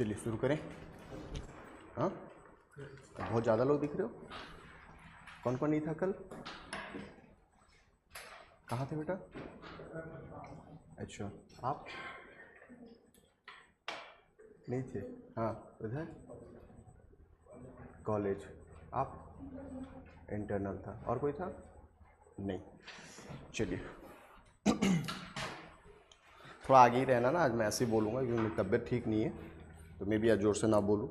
चलिए शुरू करें। हाँ, बहुत ज़्यादा लोग दिख रहे हो। कौन कौन नहीं था कल? कहाँ थे बेटा? अच्छा, आप नहीं थे? हाँ, उधर कॉलेज। आप इंटरनल था। और कोई था? नहीं। चलिए थोड़ा आगे ही रहना ना, आज मैं ऐसे ही बोलूँगा क्योंकि मेरी तबीयत ठीक नहीं है, तो मैं भी आज जोर से ना बोलूँ।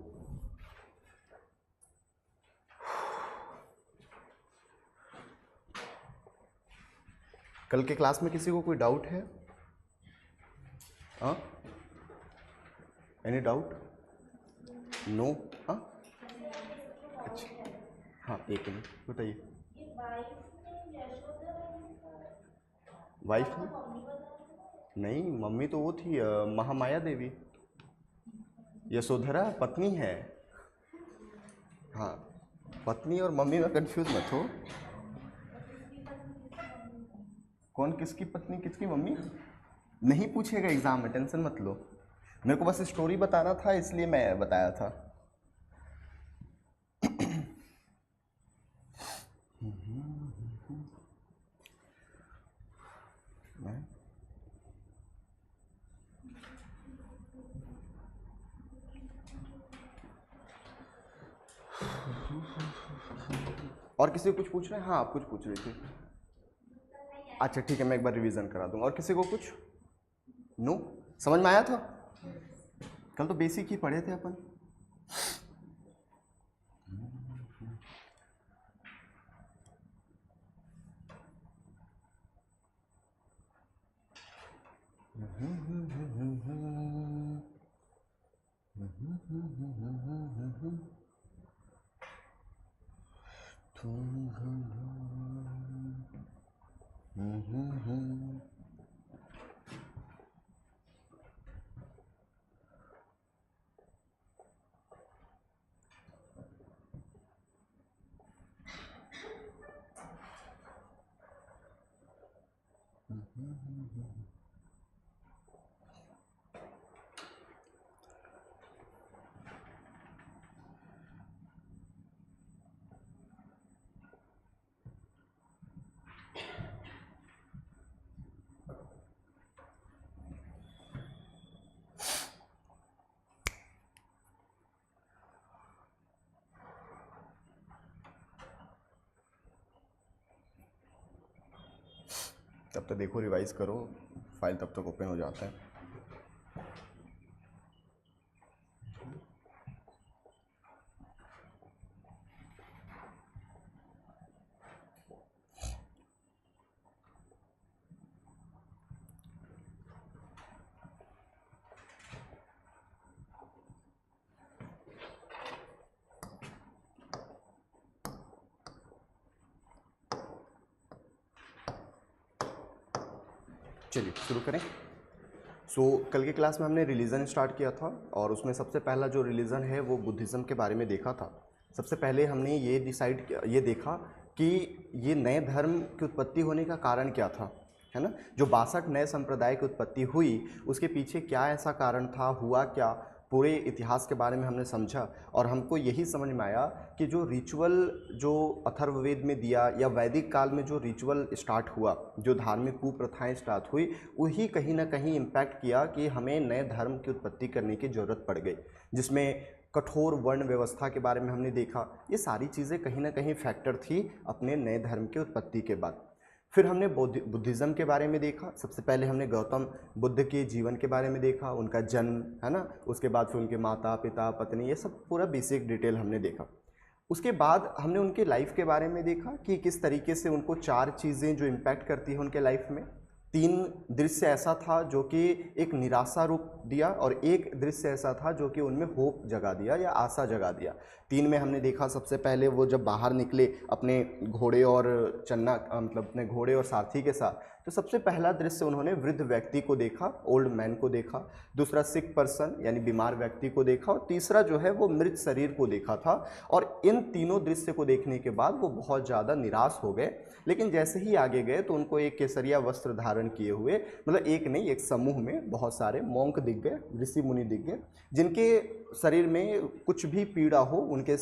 कल के क्लास में किसी को कोई डाउट है? हाँ, एनी डाउट? नो? हाँ, अच्छा, हाँ एक मिनट बताइए। वाइफ में? नहीं, मम्मी तो वो थी महामाया देवी, यशोधरा पत्नी है। हाँ, पत्नी और मम्मी में कंफ्यूज मत हो। कौन किसकी पत्नी किसकी मम्मी? नहीं पूछेगा एग्जाम में, टेंशन मत लो। मेरे को बस स्टोरी बताना था इसलिए मैं बताया था। और किसी को कुछ पूछ रहे हैं? हाँ, आप कुछ पूछ रहे थे। अच्छा ठीक है, मैं एक बार रिवीजन करा दूंगा। और किसी को कुछ? नो? समझ में आया था? कल तो बेसिक ही पढ़े थे अपन। तब तक देखो, रिवाइज करो, फाइल तब तक ओपन हो जाता है। चलिए शुरू करें। कल के क्लास में हमने रिलीजन स्टार्ट किया था और उसमें सबसे पहला जो रिलीजन है वो बुद्धिज़्म के बारे में देखा था। सबसे पहले हमने ये डिसाइड किया, ये देखा कि ये नए धर्म की उत्पत्ति होने का कारण क्या था, है ना। जो 62 नए संप्रदाय की उत्पत्ति हुई उसके पीछे क्या ऐसा कारण था, हुआ क्या, पूरे इतिहास के बारे में हमने समझा। और हमको यही समझ में आया कि जो रिचुअल जो अथर्ववेद में दिया या वैदिक काल में जो रिचुअल स्टार्ट हुआ, जो धार्मिक कुप्रथाएं स्टार्ट हुई, वही कहीं ना कहीं इम्पैक्ट किया कि हमें नए धर्म की उत्पत्ति करने की ज़रूरत पड़ गई, जिसमें कठोर वर्ण व्यवस्था के बारे में हमने देखा। ये सारी चीज़ें कहीं ना कहीं फैक्टर थी अपने नए धर्म की उत्पत्ति के बाद। फिर हमने बुद्धिज़्म के बारे में देखा। सबसे पहले हमने गौतम बुद्ध के जीवन के बारे में देखा, उनका जन्म, है ना। उसके बाद फिर उनके माता पिता पत्नी, ये सब पूरा बेसिक डिटेल हमने देखा। उसके बाद हमने उनके लाइफ के बारे में देखा कि किस तरीके से उनको 4 चीज़ें जो इम्पैक्ट करती हैं उनके लाइफ में। 3 दृश्य ऐसा था जो कि एक निराशा रूप दिया और एक दृश्य ऐसा था जो कि उनमें होप जगा दिया या आशा जगा दिया। 3 में हमने देखा, सबसे पहले वो जब बाहर निकले अपने घोड़े और चन्ना, मतलब अपने घोड़े और सारथी के साथ, तो सबसे पहला दृश्य उन्होंने वृद्ध व्यक्ति को देखा, ओल्ड मैन को देखा। दूसरा सिक पर्सन यानी बीमार व्यक्ति को देखा और तीसरा जो है वो मृत शरीर को देखा था। और इन तीनों दृश्य को देखने के बाद वो बहुत ज़्यादा निराश हो गए। लेकिन जैसे ही आगे गए तो उनको एक केसरिया वस्त्र धारण किए हुए, मतलब एक नहीं, एक समूह में बहुत सारे मॉन्क दिख गए, ऋषि मुनि दिख गए, जिनके शरीर में कुछ भी पीड़ा हो, उनके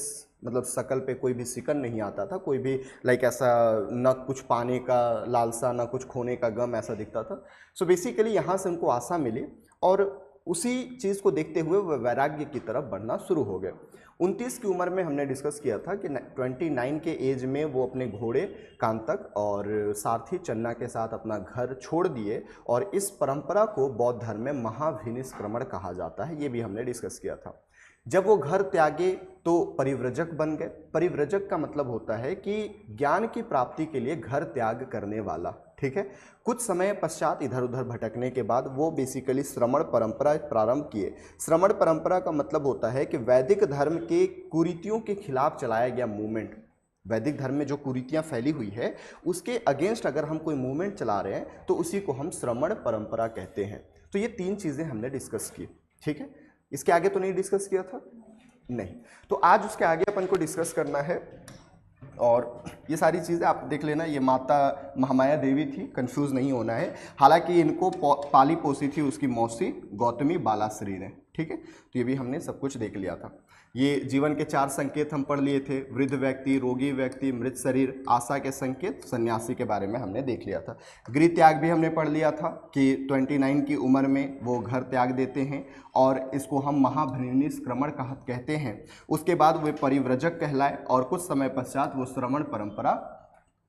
मतलब शकल पे कोई भी सिकन नहीं आता था, कोई भी लाइक ऐसा न कुछ पाने का लालसा न कुछ खोने का गम ऐसा दिखता था। सो बेसिकली यहाँ से उनको आशा मिली और उसी चीज़ को देखते हुए वह वैराग्य की तरफ बढ़ना शुरू हो गए। 29 की उम्र में हमने डिस्कस किया था कि 29 के एज में वो अपने घोड़े कांतक और सारथी चन्ना के साथ अपना घर छोड़ दिए और इस परंपरा को बौद्ध धर्म में महाभिनिष्क्रमण कहा जाता है, ये भी हमने डिस्कस किया था। जब वो घर त्यागे तो परिव्रजक बन गए। परिव्रजक का मतलब होता है कि ज्ञान की प्राप्ति के लिए घर त्याग करने वाला, ठीक है। कुछ समय पश्चात इधर उधर भटकने के बाद वो बेसिकली श्रमण परंपरा प्रारंभ किए। श्रमण परंपरा का मतलब होता है कि वैदिक धर्म के कुरीतियों के खिलाफ चलाया गया मूवमेंट। वैदिक धर्म में जो कुरीतियाँ फैली हुई है उसके अगेंस्ट अगर हम कोई मूवमेंट चला रहे हैं तो उसी को हम श्रमण परंपरा कहते हैं। तो ये 3 चीज़ें हमने डिस्कस की, ठीक है। इसके आगे तो नहीं डिस्कस किया था, नहीं। तो आज उसके आगे अपन को डिस्कस करना है और ये सारी चीज़ें आप देख लेना। ये माता महामाया देवी थी, कंफ्यूज नहीं होना है। हालांकि इनको पाली पोसी थी उसकी मौसी गौतमी बालाश्री ने, ठीक है। तो ये भी हमने सब कुछ देख लिया था। ये जीवन के 4 संकेत हम पढ़ लिए थे, वृद्ध व्यक्ति, रोगी व्यक्ति, मृत शरीर, आशा के संकेत, सन्यासी के बारे में हमने देख लिया था। गृह त्याग भी हमने पढ़ लिया था कि 29 की उम्र में वो घर त्याग देते हैं और इसको हम महाभिनिष्क्रमण कहते हैं। उसके बाद वे परिव्रजक कहलाए और कुछ समय पश्चात वो श्रमण परंपरा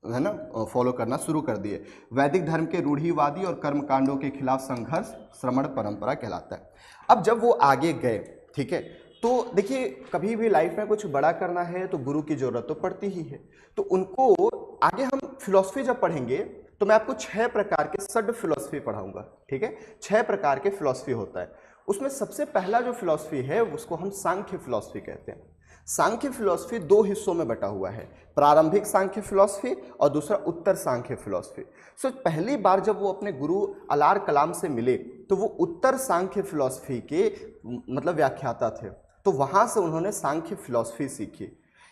है ना फॉलो करना शुरू कर दिए। वैदिक धर्म के रूढ़िवादी और कर्मकांडों के खिलाफ संघर्ष श्रमण परंपरा कहलाता है। अब जब वो आगे गए, ठीक है, तो देखिए कभी भी लाइफ में कुछ बड़ा करना है तो गुरु की जरूरत तो पड़ती ही है। तो उनको आगे हम फिलॉसफी जब पढ़ेंगे तो मैं आपको 6 प्रकार के सड फिलॉसफी पढ़ाऊंगा, ठीक है। 6 प्रकार के फिलॉसफी होता है। उसमें सबसे पहला जो फिलॉसफी है उसको हम सांख्य फिलॉसफी कहते हैं। सांख्य फिलॉसफी 2 हिस्सों में बटा हुआ है, प्रारंभिक सांख्य फिलॉसफी और दूसरा उत्तर सांख्य फिलॉसफी। सो पहली बार जब वो अपने गुरु अलार कलाम से मिले तो वो उत्तर सांख्य फिलॉसफी के मतलब व्याख्याता थे। तो वहाँ से उन्होंने सांख्य फिलॉसफी सीखी।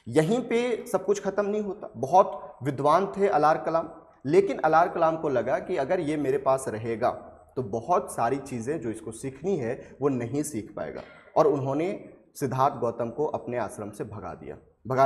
यहीं पे सब कुछ खत्म नहीं होता। बहुत विद्वान थे अलार कलाम, लेकिन अलार कलाम को लगा कि अगर ये मेरे पास रहेगा तो बहुत सारी चीज़ें जो इसको सीखनी है वो नहीं सीख पाएगा। और उन्होंने सिद्धार्थ गौतम को अपने आश्रम से भगा दिया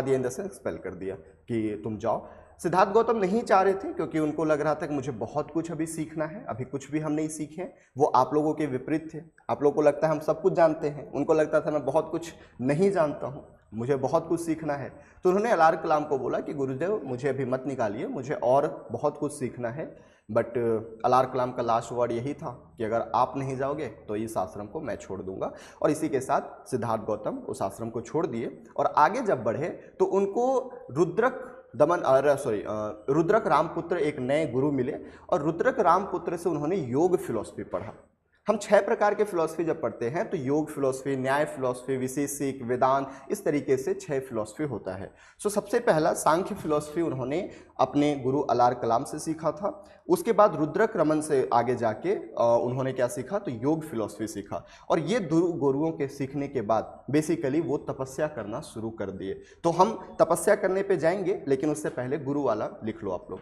इन द सेंस एक्सपेल कर दिया कि तुम जाओ। सिद्धार्थ गौतम नहीं चाह रहे थे क्योंकि उनको लग रहा था कि मुझे बहुत कुछ अभी सीखना है, अभी कुछ भी हम नहीं सीखे। वो आप लोगों के विपरीत थे। आप लोगों को लगता है हम सब कुछ जानते हैं, उनको लगता था मैं बहुत कुछ नहीं जानता हूँ, मुझे बहुत कुछ सीखना है। तो उन्होंने अलार कलाम को बोला कि गुरुदेव मुझे अभी मत निकालिए, मुझे और बहुत कुछ सीखना है। बट अलार कलाम का लास्ट वर्ड यही था कि अगर आप नहीं जाओगे तो इस आश्रम को मैं छोड़ दूंगा। और इसी के साथ सिद्धार्थ गौतम उस आश्रम को छोड़ दिए और आगे जब बढ़े तो उनको रुद्रक रामपुत्र एक नए गुरु मिले और रुद्रक रामपुत्र से उन्होंने योग फिलॉसफी पढ़ा। हम 6 प्रकार के फिलॉसफी जब पढ़ते हैं तो योग फिलॉसफी, न्याय फिलॉसफी, विशेषिक, वेदांत, इस तरीके से 6 फिलॉसफी होता है। सो सबसे पहला सांख्य फिलॉसफी उन्होंने अपने गुरु अलार कलाम से सीखा था। उसके बाद रुद्रक रमन से आगे जाके उन्होंने क्या सीखा तो योग फिलॉसफी सीखा। और ये गुरुओं के सीखने के बाद बेसिकली वो तपस्या करना शुरू कर दिए। तो हम तपस्या करने पे जाएंगे, लेकिन उससे पहले गुरु वाला लिख लो आप लोग।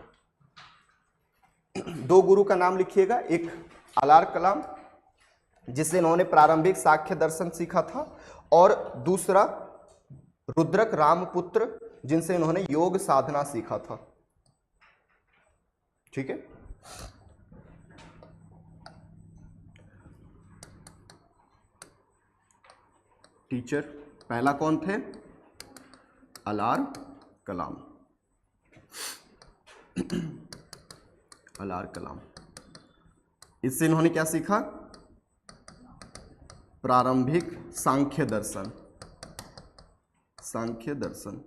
2 गुरु का नाम लिखिएगा, एक अलार कलाम जिससे इन्होंने प्रारंभिक सांख्य दर्शन सीखा था, और दूसरा रुद्रक रामपुत्र जिनसे इन्होंने योग साधना सीखा था, ठीक है। टीचर पहला कौन थे? अलार कलाम। अलार कलाम, इससे इन्होंने क्या सीखा? प्रारंभिक सांख्य दर्शन, सांख्य दर्शन,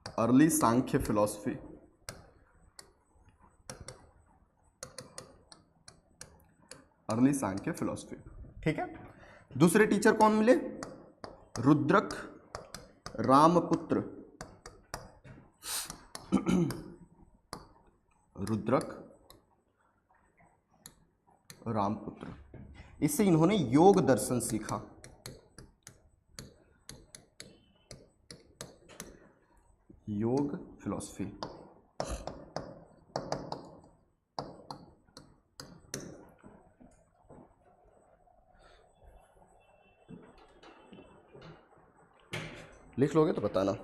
अर्ली सांख्य फिलॉसफी, अर्ली सांख्य फिलॉसफी, ठीक है। दूसरे टीचर कौन मिले? रुद्रक रामपुत्र, रुद्रक रामपुत्र, इससे इन्होंने योग दर्शन सीखा। योग फिलॉसफी। लिख लोगे तो बताना।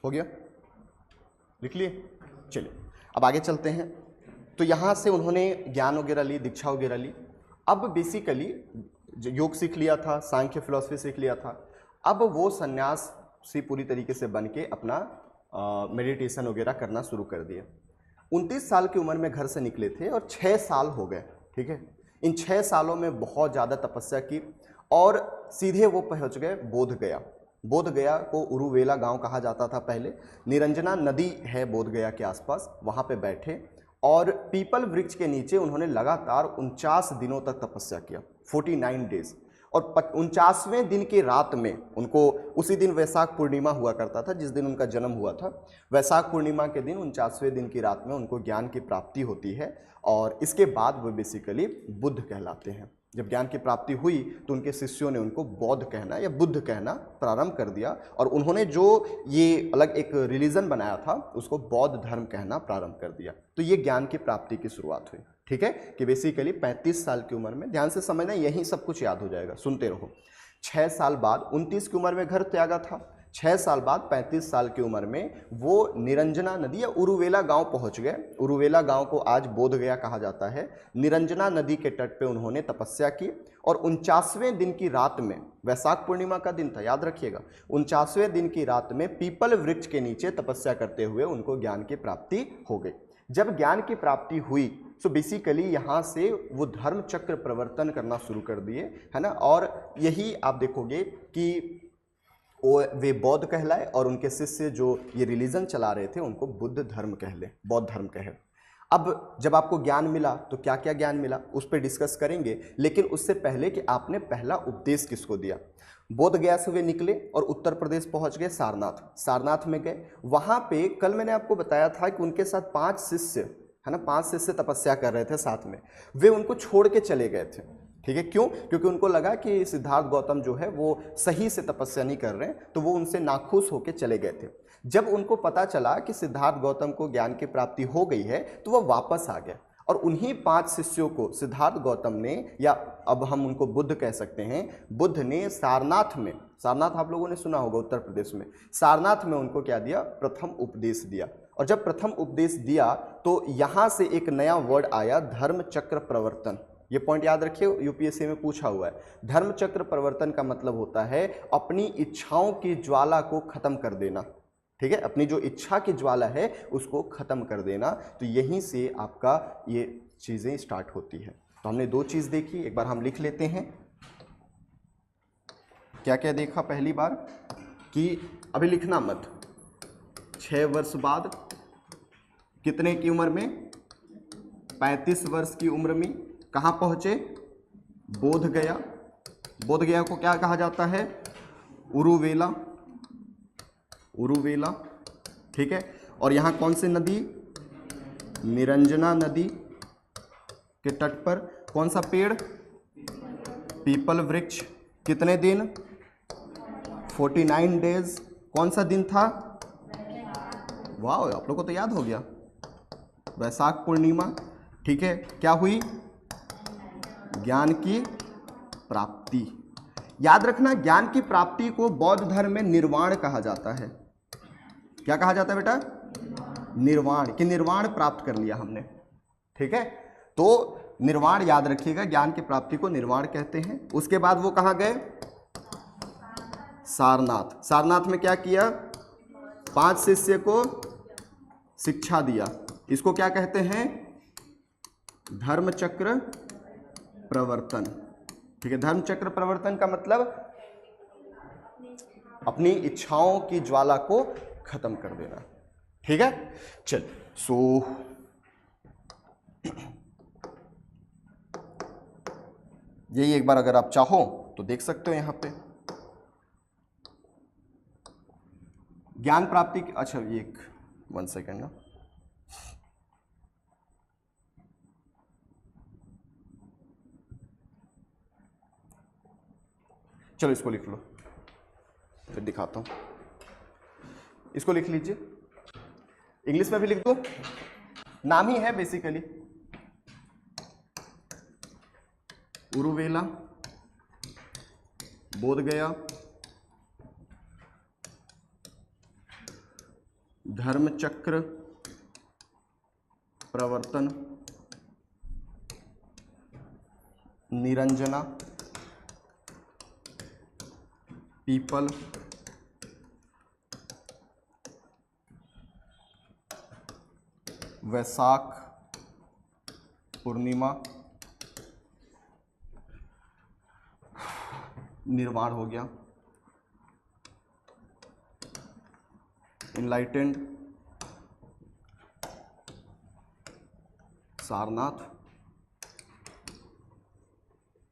हो गया, लिख लिए। चलिए अब आगे चलते हैं। तो यहाँ से उन्होंने ज्ञान वगैरह ली, दीक्षा वगैरह ली। अब बेसिकली योग सीख लिया था, सांख्य फिलॉसफी सीख लिया था। अब वो सन्यास से पूरी तरीके से बन के अपना मेडिटेशन वगैरह करना शुरू कर दिया। 29 साल की उम्र में घर से निकले थे और 6 साल हो गए। ठीक है, इन 6 सालों में बहुत ज़्यादा तपस्या की और सीधे वो पहुँच गए बोध गया। बोध गया को उरुवेला गांव कहा जाता था पहले। निरंजना नदी है बोध गया के आसपास, वहाँ पे बैठे और पीपल वृक्ष के नीचे उन्होंने लगातार 49 दिनों तक तपस्या किया, 49 डेज। और 49वें दिन की रात में उनको, उसी दिन वैशाख पूर्णिमा हुआ करता था जिस दिन उनका जन्म हुआ था। वैशाख पूर्णिमा के दिन 49वें दिन की रात में उनको ज्ञान की प्राप्ति होती है और इसके बाद वो बेसिकली बुद्ध कहलाते हैं। जब ज्ञान की प्राप्ति हुई तो उनके शिष्यों ने उनको बौद्ध कहना या बुद्ध कहना प्रारंभ कर दिया और उन्होंने जो ये अलग एक रिलीजन बनाया था उसको बौद्ध धर्म कहना प्रारंभ कर दिया। तो ये ज्ञान की प्राप्ति की शुरुआत हुई। ठीक है, कि बेसिकली 35 साल की उम्र में, ध्यान से समझना, यही सब कुछ याद हो जाएगा, सुनते रहो। 6 साल बाद 29 की उम्र में घर त्यागा था। 6 साल बाद 35 साल की उम्र में वो निरंजना नदी या उरुवेला गांव पहुंच गए। उरुवेला गांव को आज बोध गया कहा जाता है। निरंजना नदी के तट पे उन्होंने तपस्या की और 49वें दिन की रात में, वैशाख पूर्णिमा का दिन था याद रखिएगा, 49वें दिन की रात में पीपल वृक्ष के नीचे तपस्या करते हुए उनको ज्ञान की प्राप्ति हो गई। जब ज्ञान की प्राप्ति हुई तो बेसिकली यहाँ से वो धर्म चक्र प्रवर्तन करना शुरू कर दिए, है ना। और यही आप देखोगे कि वे बौद्ध कहलाए और उनके शिष्य जो ये रिलीजन चला रहे थे उनको बुद्ध धर्म कहले, बौद्ध धर्म कहे। अब जब आपको ज्ञान मिला तो क्या क्या ज्ञान मिला उस पर डिस्कस करेंगे, लेकिन उससे पहले कि आपने पहला उपदेश किसको दिया। बोध गया से वे निकले और उत्तर प्रदेश पहुंच गए सारनाथ। सारनाथ में गए, वहां पे कल मैंने आपको बताया था कि उनके साथ 5 शिष्य, है ना, 5 शिष्य तपस्या कर रहे थे साथ में, वे उनको छोड़ के चले गए थे। ठीक है, क्यों? क्योंकि उनको लगा कि सिद्धार्थ गौतम जो है वो सही से तपस्या नहीं कर रहे हैं, तो वो उनसे नाखुश होकर चले गए थे। जब उनको पता चला कि सिद्धार्थ गौतम को ज्ञान की प्राप्ति हो गई है तो वह वापस आ गए और उन्हीं 5 शिष्यों को सिद्धार्थ गौतम ने, या अब हम उनको बुद्ध कह सकते हैं, बुद्ध ने सारनाथ में, सारनाथ आप लोगों ने सुना होगा उत्तर प्रदेश में, सारनाथ में उनको क्या दिया, प्रथम उपदेश दिया। और जब प्रथम उपदेश दिया तो यहाँ से एक नया वर्ड आया, धर्म चक्र प्रवर्तन। ये पॉइंट याद रखिए, यूपीएससी में पूछा हुआ है। धर्म चक्र प्रवर्तन का मतलब होता है अपनी इच्छाओं की ज्वाला को खत्म कर देना। ठीक है, अपनी जो इच्छा की ज्वाला है उसको खत्म कर देना। तो यहीं से आपका ये चीजें स्टार्ट होती है। तो हमने 2 चीज देखी, एक बार हम लिख लेते हैं। क्या क्या देखा? पहली बार कि अभी लिखना मत, 6 वर्ष बाद कितने की उम्र में, 35 वर्ष की उम्र में कहाँ पहुँचे, बोध गया। बोध गया को क्या कहा जाता है, उरुवेला, उरुवेला। ठीक है, और यहाँ कौन सी नदी, निरंजना नदी के तट पर कौन सा पेड़, पीपल वृक्ष। कितने दिन, 49 डेज। कौन सा दिन था, वाह आप लोगों को तो याद हो गया, वैशाख पूर्णिमा। ठीक है, क्या हुई, ज्ञान की प्राप्ति। याद रखना, ज्ञान की प्राप्ति को बौद्ध धर्म में निर्वाण कहा जाता है। क्या कहा जाता है बेटा, निर्वाण, कि निर्वाण प्राप्त कर लिया हमने। ठीक है, तो निर्वाण याद रखिएगा, ज्ञान की प्राप्ति को निर्वाण कहते हैं। उसके बाद वो कहाँ गए, सारनाथ। सारनाथ में क्या किया, 5 शिष्य को शिक्षा दिया, इसको क्या कहते हैं? धर्म चक्र प्रवर्तन। ठीक है, धर्म चक्र प्रवर्तन का मतलब अपनी इच्छाओं की ज्वाला को खत्म कर देना। ठीक है, चल यही एक बार अगर आप चाहो तो देख सकते हो यहां पे ज्ञान प्राप्ति की। अच्छा ये 1 सेकेंड ना, चलो इसको लिख लो, फिर दिखाता हूं। इसको लिख लीजिए, इंग्लिश में भी लिख दो, नाम ही है बेसिकली, उरुवेला, बोध गया, धर्म चक्र प्रवर्तन, निरंजना, पीपल, वैशाख पूर्णिमा, निर्वाण हो गया, इनलाइटेंड, सारनाथ,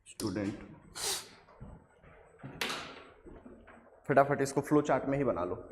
स्टूडेंट। फटाफट इसको फ्लो चार्ट में ही बना लो।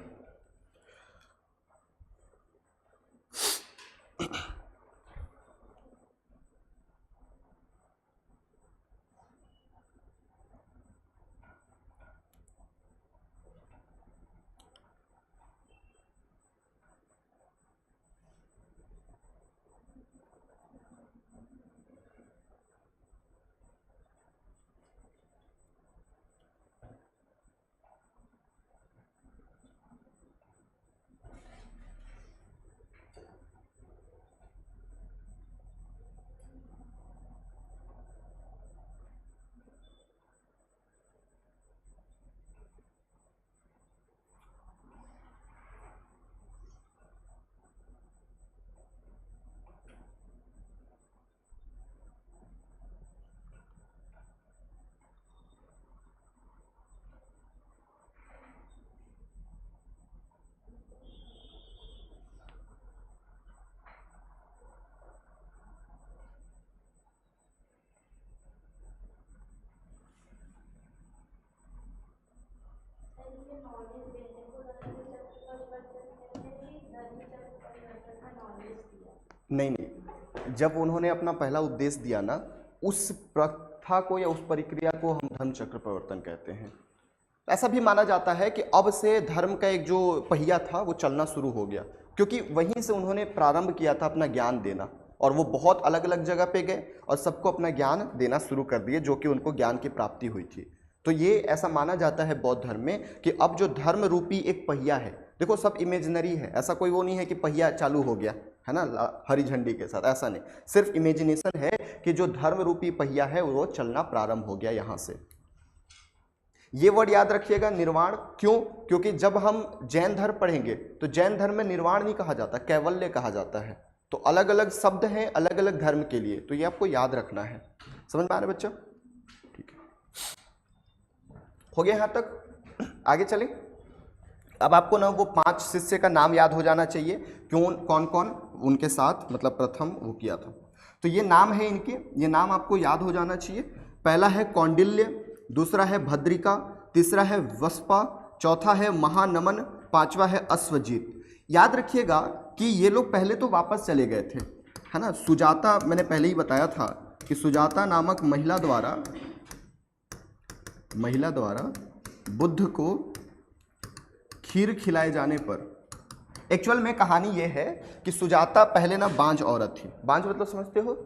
नहीं नहीं, जब उन्होंने अपना पहला उपदेश दिया ना, उस प्रथा को या उस प्रक्रिया को हम धर्म चक्र प्रवर्तन कहते हैं। ऐसा भी माना जाता है कि अब से धर्म का एक जो पहिया था वो चलना शुरू हो गया, क्योंकि वहीं से उन्होंने प्रारंभ किया था अपना ज्ञान देना, और वो बहुत अलग अलग जगह पे गए और सबको अपना ज्ञान देना शुरू कर दिए, जो कि उनको ज्ञान की प्राप्ति हुई थी। तो ये ऐसा माना जाता है बौद्ध धर्म में कि अब जो धर्म रूपी एक पहिया है, देखो सब इमेजिनरी है, ऐसा कोई वो नहीं है कि पहिया चालू हो गया है ना हरी झंडी के साथ, ऐसा नहीं, सिर्फ इमेजिनेशन है कि जो धर्म रूपी पहिया है वो चलना प्रारंभ हो गया यहां से। ये वर्ड याद रखिएगा, निर्वाण। क्यों? क्योंकि जब हम जैन धर्म पढ़ेंगे तो जैन धर्म में निर्वाण नहीं कहा जाता, कैवल्य कहा जाता है। तो अलग अलग शब्द हैं अलग अलग धर्म के लिए, तो ये आपको याद रखना है। समझ में आ रहा है बच्चों? ठीक है, हो गया यहां तक, आगे चलें। अब आपको ना वो 5 शिष्य का नाम याद हो जाना चाहिए, क्यों, कौन कौन उनके साथ मतलब प्रथम वो किया था। तो ये नाम है इनके, ये नाम आपको याद हो जाना चाहिए। पहला है कौंडिल्य, दूसरा है भद्रिका, तीसरा है वस्पा, चौथा है महानमन, पांचवा है अश्वजीत। याद रखिएगा कि ये लोग पहले तो वापस चले गए थे, है ना। सुजाता, मैंने पहले ही बताया था कि सुजाता नामक महिला द्वारा बुद्ध को खीर खिलाए जाने पर, एक्चुअल में कहानी ये है कि सुजाता पहले ना बांझ औरत थी। बांझ मतलब समझते हो,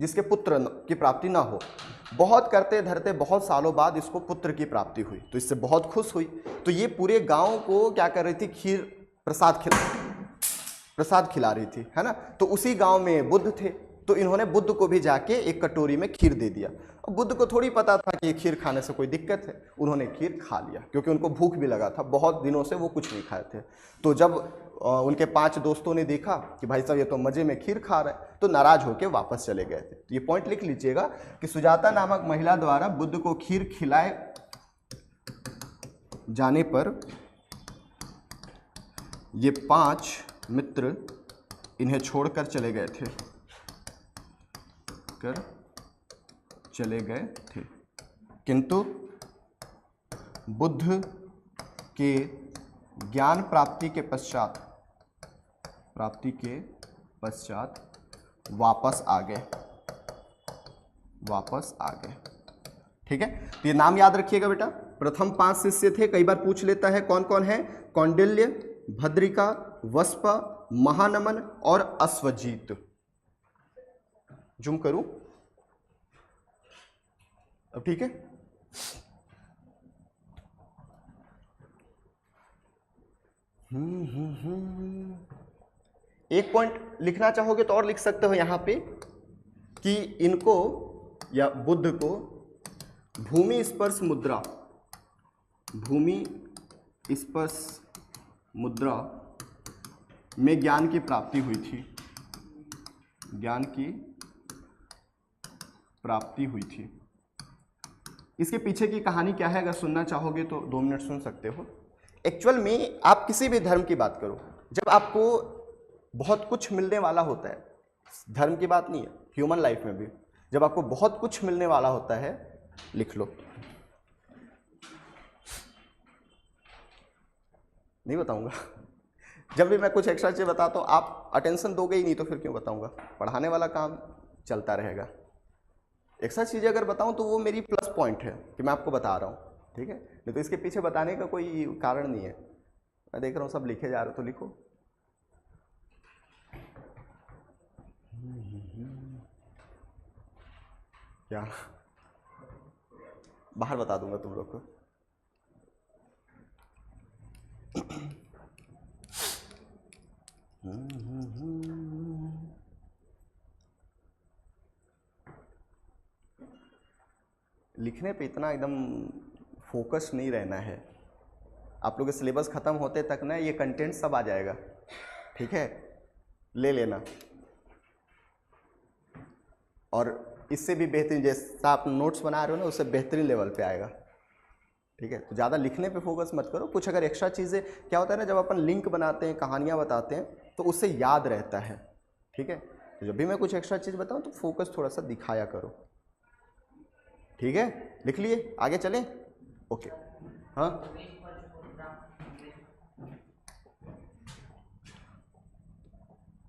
जिसके पुत्र की प्राप्ति ना हो। बहुत करते धरते बहुत सालों बाद इसको पुत्र की प्राप्ति हुई, तो इससे बहुत खुश हुई। तो ये पूरे गांव को क्या कर रही थी, खीर प्रसाद खिला रही थी, है ना। तो उसी गांव में बुद्ध थे, तो इन्होंने बुद्ध को भी जाके एक कटोरी में खीर दे दिया। अब बुद्ध को थोड़ी पता था कि खीर खाने से कोई दिक्कत है, उन्होंने खीर खा लिया क्योंकि उनको भूख भी लगा था, बहुत दिनों से वो कुछ नहीं खाए थे। तो जब उनके 5 दोस्तों ने देखा कि भाई साहब ये तो मजे में खीर खा रहा है, तो नाराज होकर वापस चले गए थे। तो ये पॉइंट लिख लीजिएगा कि सुजाता नामक महिला द्वारा बुद्ध को खीर खिलाए जाने पर ये 5 मित्र इन्हें छोड़कर चले गए थे, किंतु बुद्ध के ज्ञान प्राप्ति के पश्चात वापस आ गए। ठीक है, तो ये नाम याद रखिएगा बेटा। प्रथम 5 शिष्य थे, कई बार पूछ लेता है कौन कौन है। कौंडिल्य, भद्रिका, वस्पा, महानमन और अश्वजीत। जूम करूं अब, ठीक है। एक पॉइंट लिखना चाहोगे तो और लिख सकते हो यहां पे कि इनको या बुद्ध को भूमि स्पर्श मुद्रा में ज्ञान की प्राप्ति हुई थी। इसके पीछे की कहानी क्या है, अगर सुनना चाहोगे तो 2 मिनट सुन सकते हो। एक्चुअल में आप किसी भी धर्म की बात करो, जब आपको बहुत कुछ मिलने वाला होता है, धर्म की बात नहीं है, ह्यूमन लाइफ में भी जब आपको बहुत कुछ मिलने वाला होता है, लिख लो, नहीं बताऊंगा। जब भी मैं कुछ एक्स्ट्रा चीज बताता हूँ आप अटेंशन दोगे ही नहीं, तो फिर क्यों बताऊंगा। पढ़ाने वाला काम चलता रहेगा। एक्स्ट्रा चीज़ें अगर बताऊं तो वो मेरी प्लस पॉइंट है कि मैं आपको बता रहा हूँ, ठीक है। नहीं तो इसके पीछे बताने का कोई कारण नहीं है। मैं देख रहा हूँ सब लिखे जा रहे हो, तो लिखो। क्या बाहर बता दूंगा तुम लोग को। लिखने पे इतना एकदम फोकस नहीं रहना है। आप लोग के सिलेबस ख़त्म होते तक ना ये कंटेंट सब आ जाएगा, ठीक है, ले लेना। और इससे भी बेहतरीन, जैसा आप नोट्स बना रहे हो ना, उससे बेहतरीन लेवल पे आएगा, ठीक है। तो ज़्यादा लिखने पे फोकस मत करो। कुछ अगर एक्स्ट्रा चीज़ें, क्या होता है ना, जब अपन लिंक बनाते हैं, कहानियाँ बताते हैं, तो उससे याद रहता है, ठीक है। तो जब भी मैं कुछ एक्स्ट्रा चीज़ बताऊँ तो फोकस थोड़ा सा दिखाया करो, ठीक है। लिख लिए, आगे चलें। ओके, हाँ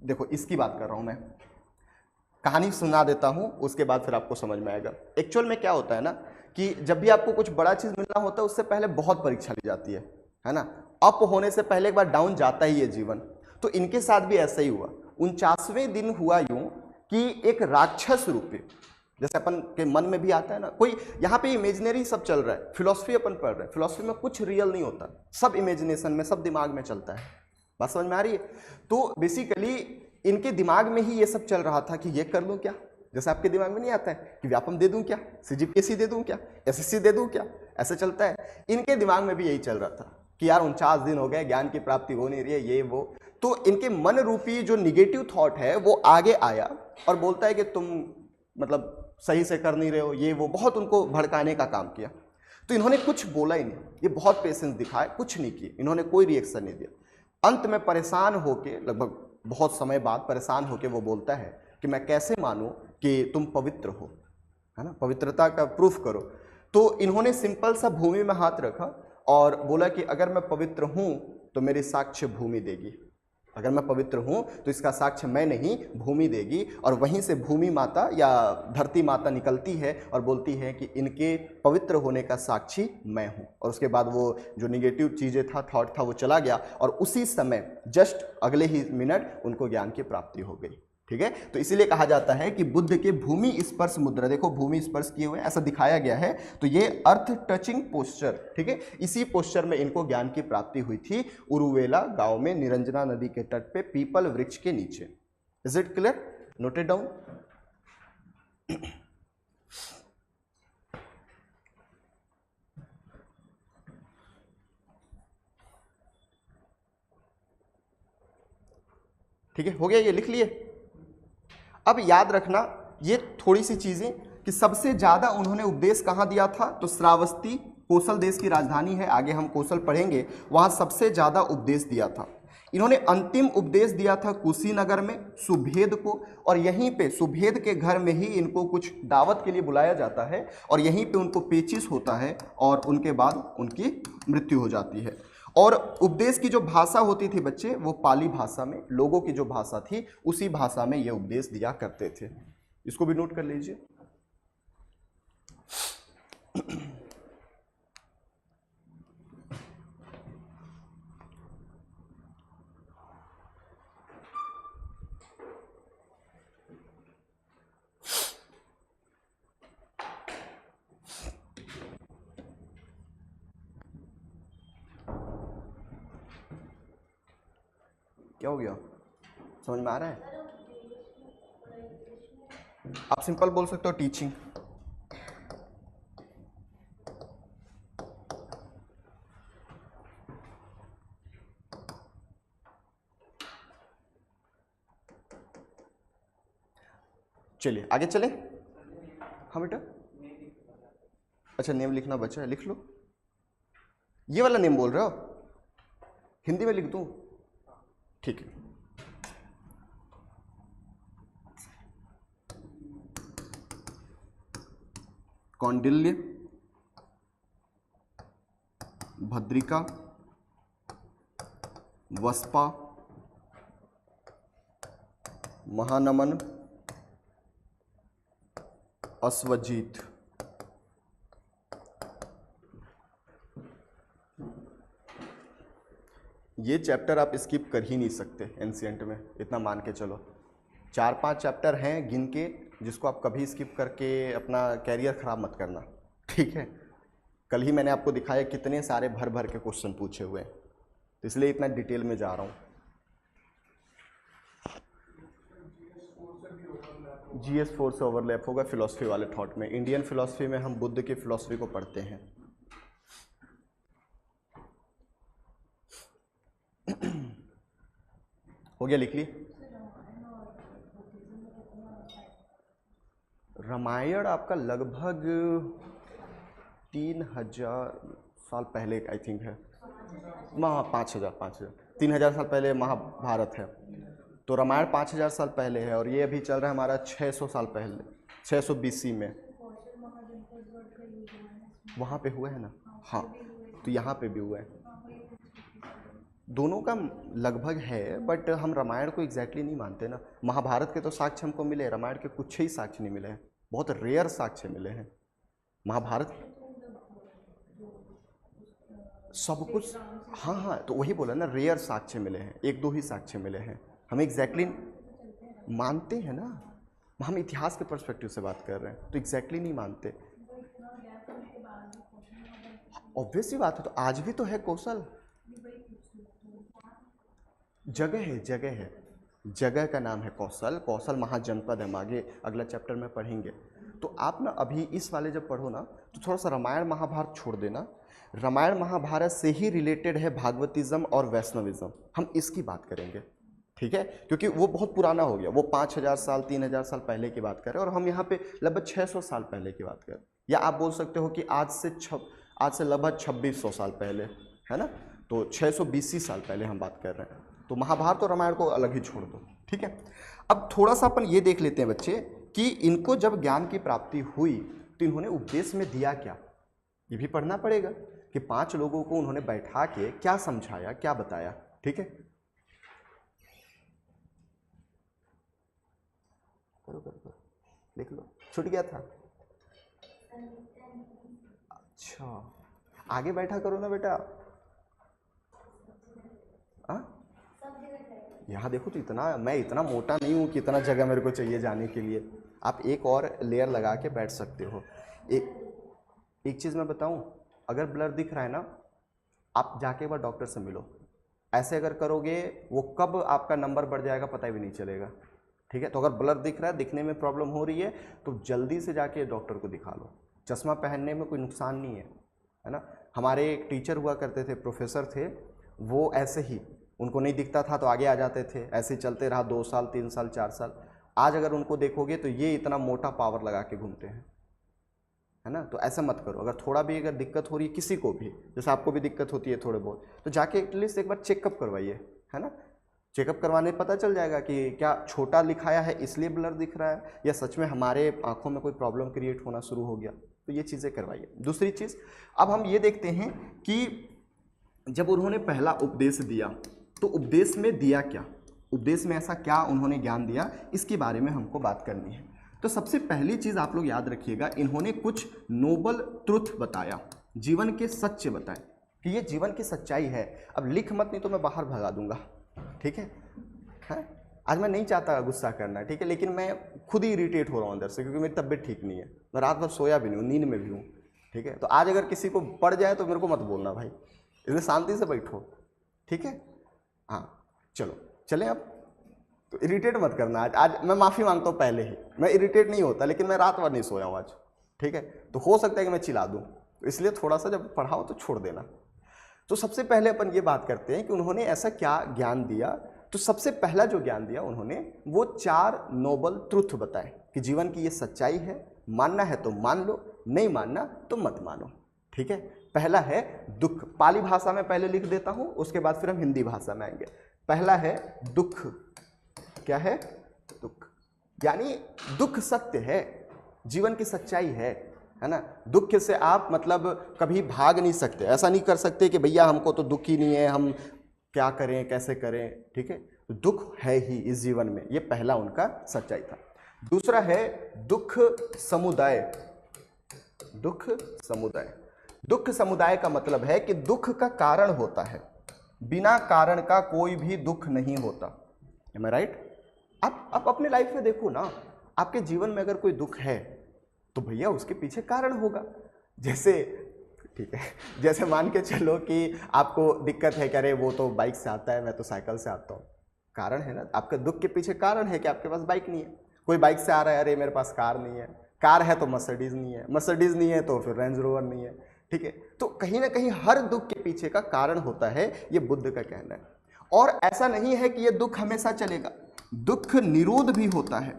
देखो, इसकी बात कर रहा हूँ मैं। कहानी सुना देता हूँ, उसके बाद फिर आपको समझ में आएगा। एक्चुअल में क्या होता है ना कि जब भी आपको कुछ बड़ा चीज़ मिलना होता है, उससे पहले बहुत परीक्षा ली जाती है ना। अप होने से पहले एक बार डाउन जाता ही है जीवन। तो इनके साथ भी ऐसा ही हुआ। 49वें दिन हुआ यूं कि एक राक्षस रूपी, जैसे अपन के मन में भी आता है ना कोई, यहाँ पे इमेजिनरी सब चल रहा है। फिलॉसफी अपन पढ़ रहे हैं, फिलॉसफी में कुछ रियल नहीं होता, सब इमेजिनेशन में, सब दिमाग में चलता है। बात समझ में आ रही है। तो बेसिकली इनके दिमाग में ही ये सब चल रहा था कि ये कर लूँ क्या, जैसे आपके दिमाग में नहीं आता है कि व्यापम दे दूं क्या, सीजीपीएससी दे दूं क्या, एसएससी दे दूं क्या, ऐसे चलता है। इनके दिमाग में भी यही चल रहा था कि यार 49 दिन हो गए, ज्ञान की प्राप्ति हो नहीं रही है, ये वो। तो इनके मन रूपी जो निगेटिव थॉट है वो आगे आया और बोलता है कि तुम मतलब सही से कर नहीं रहे हो, ये वो, बहुत उनको भड़काने का काम किया। तो इन्होंने कुछ बोला ही नहीं, ये बहुत पेशेंस दिखाए, कुछ नहीं किए, इन्होंने कोई रिएक्शन नहीं दिया। अंत में परेशान होके, लगभग बहुत समय बाद परेशान होके वो बोलता है कि मैं कैसे मानूं कि तुम पवित्र हो, है ना, पवित्रता का प्रूफ करो। तो इन्होंने सिंपल सा भूमि में हाथ रखा और बोला कि अगर मैं पवित्र हूं तो मेरी साक्ष्य भूमि देगी, अगर मैं पवित्र हूं तो इसका साक्ष्य मैं नहीं, भूमि देगी। और वहीं से भूमि माता या धरती माता निकलती है और बोलती है कि इनके पवित्र होने का साक्षी मैं हूं। और उसके बाद वो जो निगेटिव चीज़ें था, थॉट था, वो चला गया और उसी समय जस्ट अगले ही मिनट उनको ज्ञान की प्राप्ति हो गई, ठीक है। तो इसीलिए कहा जाता है कि बुद्ध के भूमि स्पर्श मुद्रा, देखो भूमि स्पर्श किए हुए ऐसा दिखाया गया है, तो ये अर्थ टचिंग पोस्चर, ठीक है, इसी पोस्चर में इनको ज्ञान की प्राप्ति हुई थी उरुवेला गांव में, निरंजना नदी के तट पे, पीपल वृक्ष के नीचे। Is it clear? Noted down. ठीक है, हो गया, ये लिख लिए। अब याद रखना ये थोड़ी सी चीजें कि सबसे ज्यादा उन्होंने उपदेश कहाँ दिया था, तो श्रावस्ती कोसल देश की राजधानी है, आगे हम कोसल पढ़ेंगे, वहां सबसे ज्यादा उपदेश दिया था। इन्होंने अंतिम उपदेश दिया था कुशीनगर में सुभेद को, और यहीं पे सुभेद के घर में ही इनको कुछ दावत के लिए बुलाया जाता है और यहीं पे उनको पेचिश होता है और उनके बाद उनकी मृत्यु हो जाती है। और उपदेश की जो भाषा होती थी बच्चे, वो पाली भाषा में, लोगों की जो भाषा थी उसी भाषा में ये उपदेश दिया करते थे। इसको भी नोट कर लीजिए। क्या हो गया, समझ में आ रहा है? आप सिंपल बोल सकते हो टीचिंग। चलिए आगे चले। हाँ बेटा, अच्छा नेम लिखना बचा है, लिख लो। ये वाला नेम बोल रहे हो, हिंदी में लिख दूं? ठीक है। कौंडिल्य, भद्रिका, वस्पा, महानमन, अश्वजीत। ये चैप्टर आप स्किप कर ही नहीं सकते एंशिएंट में, इतना मान के चलो। 4-5 चैप्टर हैं गिन के, जिसको आप कभी स्किप करके अपना कैरियर खराब मत करना, ठीक है। कल ही मैंने आपको दिखाया कितने सारे भर भर के क्वेश्चन पूछे हुए हैं, तो इसलिए इतना डिटेल में जा रहा हूँ। GS4 से ओवरलैप होगा फिलॉसफी वाले थॉट में। इंडियन फिलॉसफी में हम बुद्ध की फिलॉसफी को पढ़ते हैं। हो गया, लिख लिए। रामायण आपका लगभग 3000 साल पहले आई थिंक है। 5000 3000 साल पहले महाभारत है, तो रामायण 5000 साल पहले है, और ये अभी चल रहा है हमारा 600 साल पहले, 600 BC में। वहाँ पे हुआ है ना, हाँ, तो यहाँ पे भी हुआ है। दोनों का लगभग है, बट हम रामायण को एग्जैक्टली नहीं मानते ना। महाभारत के तो साक्ष्य हमको मिले, रामायण के कुछ ही साक्ष्य नहीं मिले हैं, बहुत रेयर साक्ष्य मिले हैं। महाभारत सब कुछ, हाँ हाँ, तो वही बोला ना, रेयर साक्ष्य मिले हैं, 1-2 ही साक्ष्य मिले हैं। हम एग्जैक्टली मानते हैं ना, हम इतिहास के पर्सपेक्टिव से बात कर रहे हैं, तो एग्जैक्टली नहीं मानते। ऑब्वियस सी बात है, तो आज भी तो है कौशल, जगह है, जगह है, जगह का नाम है कौशल। कौशल महाजनपद है, हम आगे अगला चैप्टर में पढ़ेंगे। तो आप ना अभी इस वाले जब पढ़ो ना, तो थोड़ा सा रामायण महाभारत छोड़ देना। रामायण महाभारत से ही रिलेटेड है भागवतिज्म और वैष्णविज्म, हम इसकी बात करेंगे, ठीक है, क्योंकि वो बहुत पुराना हो गया। वो 5000 साल 3000 साल पहले की बात कर रहे हैं, और हम यहाँ पे लगभग 600 साल पहले की बात कर रहे हैं। या आप बोल सकते हो कि आज से लगभग 2600 साल पहले, है ना, तो 600 BC साल पहले हम बात कर रहे हैं। तो महाभारत और रामायण को अलग ही छोड़ दो, ठीक है। अब थोड़ा सा अपन ये देख लेते हैं बच्चे कि इनको जब ज्ञान की प्राप्ति हुई तो इन्होंने उपदेश में दिया क्या, ये भी पढ़ना पड़ेगा कि 5 लोगों को उन्होंने बैठा के क्या समझाया, क्या बताया, ठीक है। करो लिख लो, छूट गया था। अच्छा, आगे बैठा करो ना बेटा। यहाँ देखो, तो मैं इतना मोटा नहीं हूँ कि इतना जगह मेरे को चाहिए जाने के लिए। आप एक और लेयर लगा के बैठ सकते हो। एक चीज़ मैं बताऊँ, अगर ब्लर दिख रहा है ना, आप जाके एक बार डॉक्टर से मिलो। ऐसे अगर करोगे, वो कब आपका नंबर बढ़ जाएगा पता भी नहीं चलेगा, ठीक है। तो अगर ब्लर दिख रहा है, दिखने में प्रॉब्लम हो रही है, तो जल्दी से जाके डॉक्टर को दिखा लो। चश्मा पहनने में कोई नुकसान नहीं है ना। हमारे एक टीचर हुआ करते थे, प्रोफेसर थे, वो ऐसे ही उनको नहीं दिखता था तो आगे आ जाते थे, ऐसे ही चलते रहा 2 साल 3 साल 4 साल। आज अगर उनको देखोगे तो ये इतना मोटा पावर लगा के घूमते हैं, है ना। तो ऐसा मत करो, अगर थोड़ा भी अगर दिक्कत हो रही है किसी को भी, जैसे आपको भी दिक्कत होती है थोड़े बहुत, तो जाके एटलीस्ट एक बार चेकअप करवाइए, है ना। चेकअप करवाने पता चल जाएगा कि क्या छोटा लिखाया है इसलिए ब्लर दिख रहा है, या सच में हमारे आंखों में कोई प्रॉब्लम क्रिएट होना शुरू हो गया। तो ये चीज़ें करवाइए। दूसरी चीज़, अब हम ये देखते हैं कि जब उन्होंने पहला उपदेश दिया तो उपदेश में दिया क्या, उपदेश में ऐसा क्या उन्होंने ज्ञान दिया, इसके बारे में हमको बात करनी है। तो सबसे पहली चीज़ आप लोग याद रखिएगा, इन्होंने कुछ नोबल ट्रुथ बताया, जीवन के सत्य बताए कि ये जीवन की सच्चाई है। अब लिख मत, नहीं तो मैं बाहर भगा दूंगा, ठीक है। आज मैं नहीं चाहता गुस्सा करना, ठीक है, लेकिन मैं खुद ही इरिटेट हो रहा हूँ अंदर से, क्योंकि मेरी तबीयत ठीक नहीं है, मैं रात भर सोया भी नहीं हूँ, नींद में भी हूँ, ठीक है। तो आज अगर किसी को पड़ जाए तो मेरे को मत बोलना भाई, इसलिए शांति से बैठो, ठीक है। हाँ चलो चलें अब, तो इरिटेट मत करना आज मैं माफ़ी मांगता हूँ पहले ही, मैं इरिटेट नहीं होता, लेकिन मैं रात भर नहीं सोया हूँ आज, ठीक है। तो हो सकता है कि मैं चिल्ला दूँ, तो इसलिए थोड़ा सा जब पढ़ाओ तो छोड़ देना। तो सबसे पहले अपन ये बात करते हैं कि उन्होंने ऐसा क्या ज्ञान दिया। तो सबसे पहला जो ज्ञान दिया उन्होंने, वो 4 नोबल ट्रुथ बताए कि जीवन की ये सच्चाई है, मानना है तो मान लो, नहीं मानना तो मत मानो, ठीक है। पहला है दुख, पाली भाषा में पहले लिख देता हूं, उसके बाद फिर हम हिंदी भाषा में आएंगे। पहला है दुख, क्या है, दुख, यानी दुख सत्य है, जीवन की सच्चाई है ना। दुख से आप मतलब कभी भाग नहीं सकते, ऐसा नहीं कर सकते कि भैया हमको तो दुख ही नहीं है, हम क्या करें कैसे करें, ठीक है। तो दुख है ही इस जीवन में, ये पहला उनका सच्चाई था। दूसरा है दुख समुदाय, दुख समुदाय, दुख समुदाय का मतलब है कि दुख का कारण होता है, बिना कारण का कोई भी दुख नहीं होता। Am I right? आप अपने लाइफ में देखो ना, आपके जीवन में अगर कोई दुख है तो भैया उसके पीछे कारण होगा। जैसे ठीक है, जैसे मान के चलो कि आपको दिक्कत है कि अरे वो तो बाइक से आता है, मैं तो साइकिल से आता हूँ, कारण है ना। आपके दुख के पीछे कारण है कि आपके पास बाइक नहीं है। कोई बाइक से आ रहा है, अरे मेरे पास कार नहीं है, कार है तो मर्सिडीज नहीं है, मर्सिडीज नहीं है तो फिर रेंज रोवर नहीं है, ठीक है। तो कहीं ना कहीं हर दुख के पीछे का कारण होता है, ये बुद्ध का कहना है। और ऐसा नहीं है कि ये दुख हमेशा चलेगा, दुख निरोध भी होता है,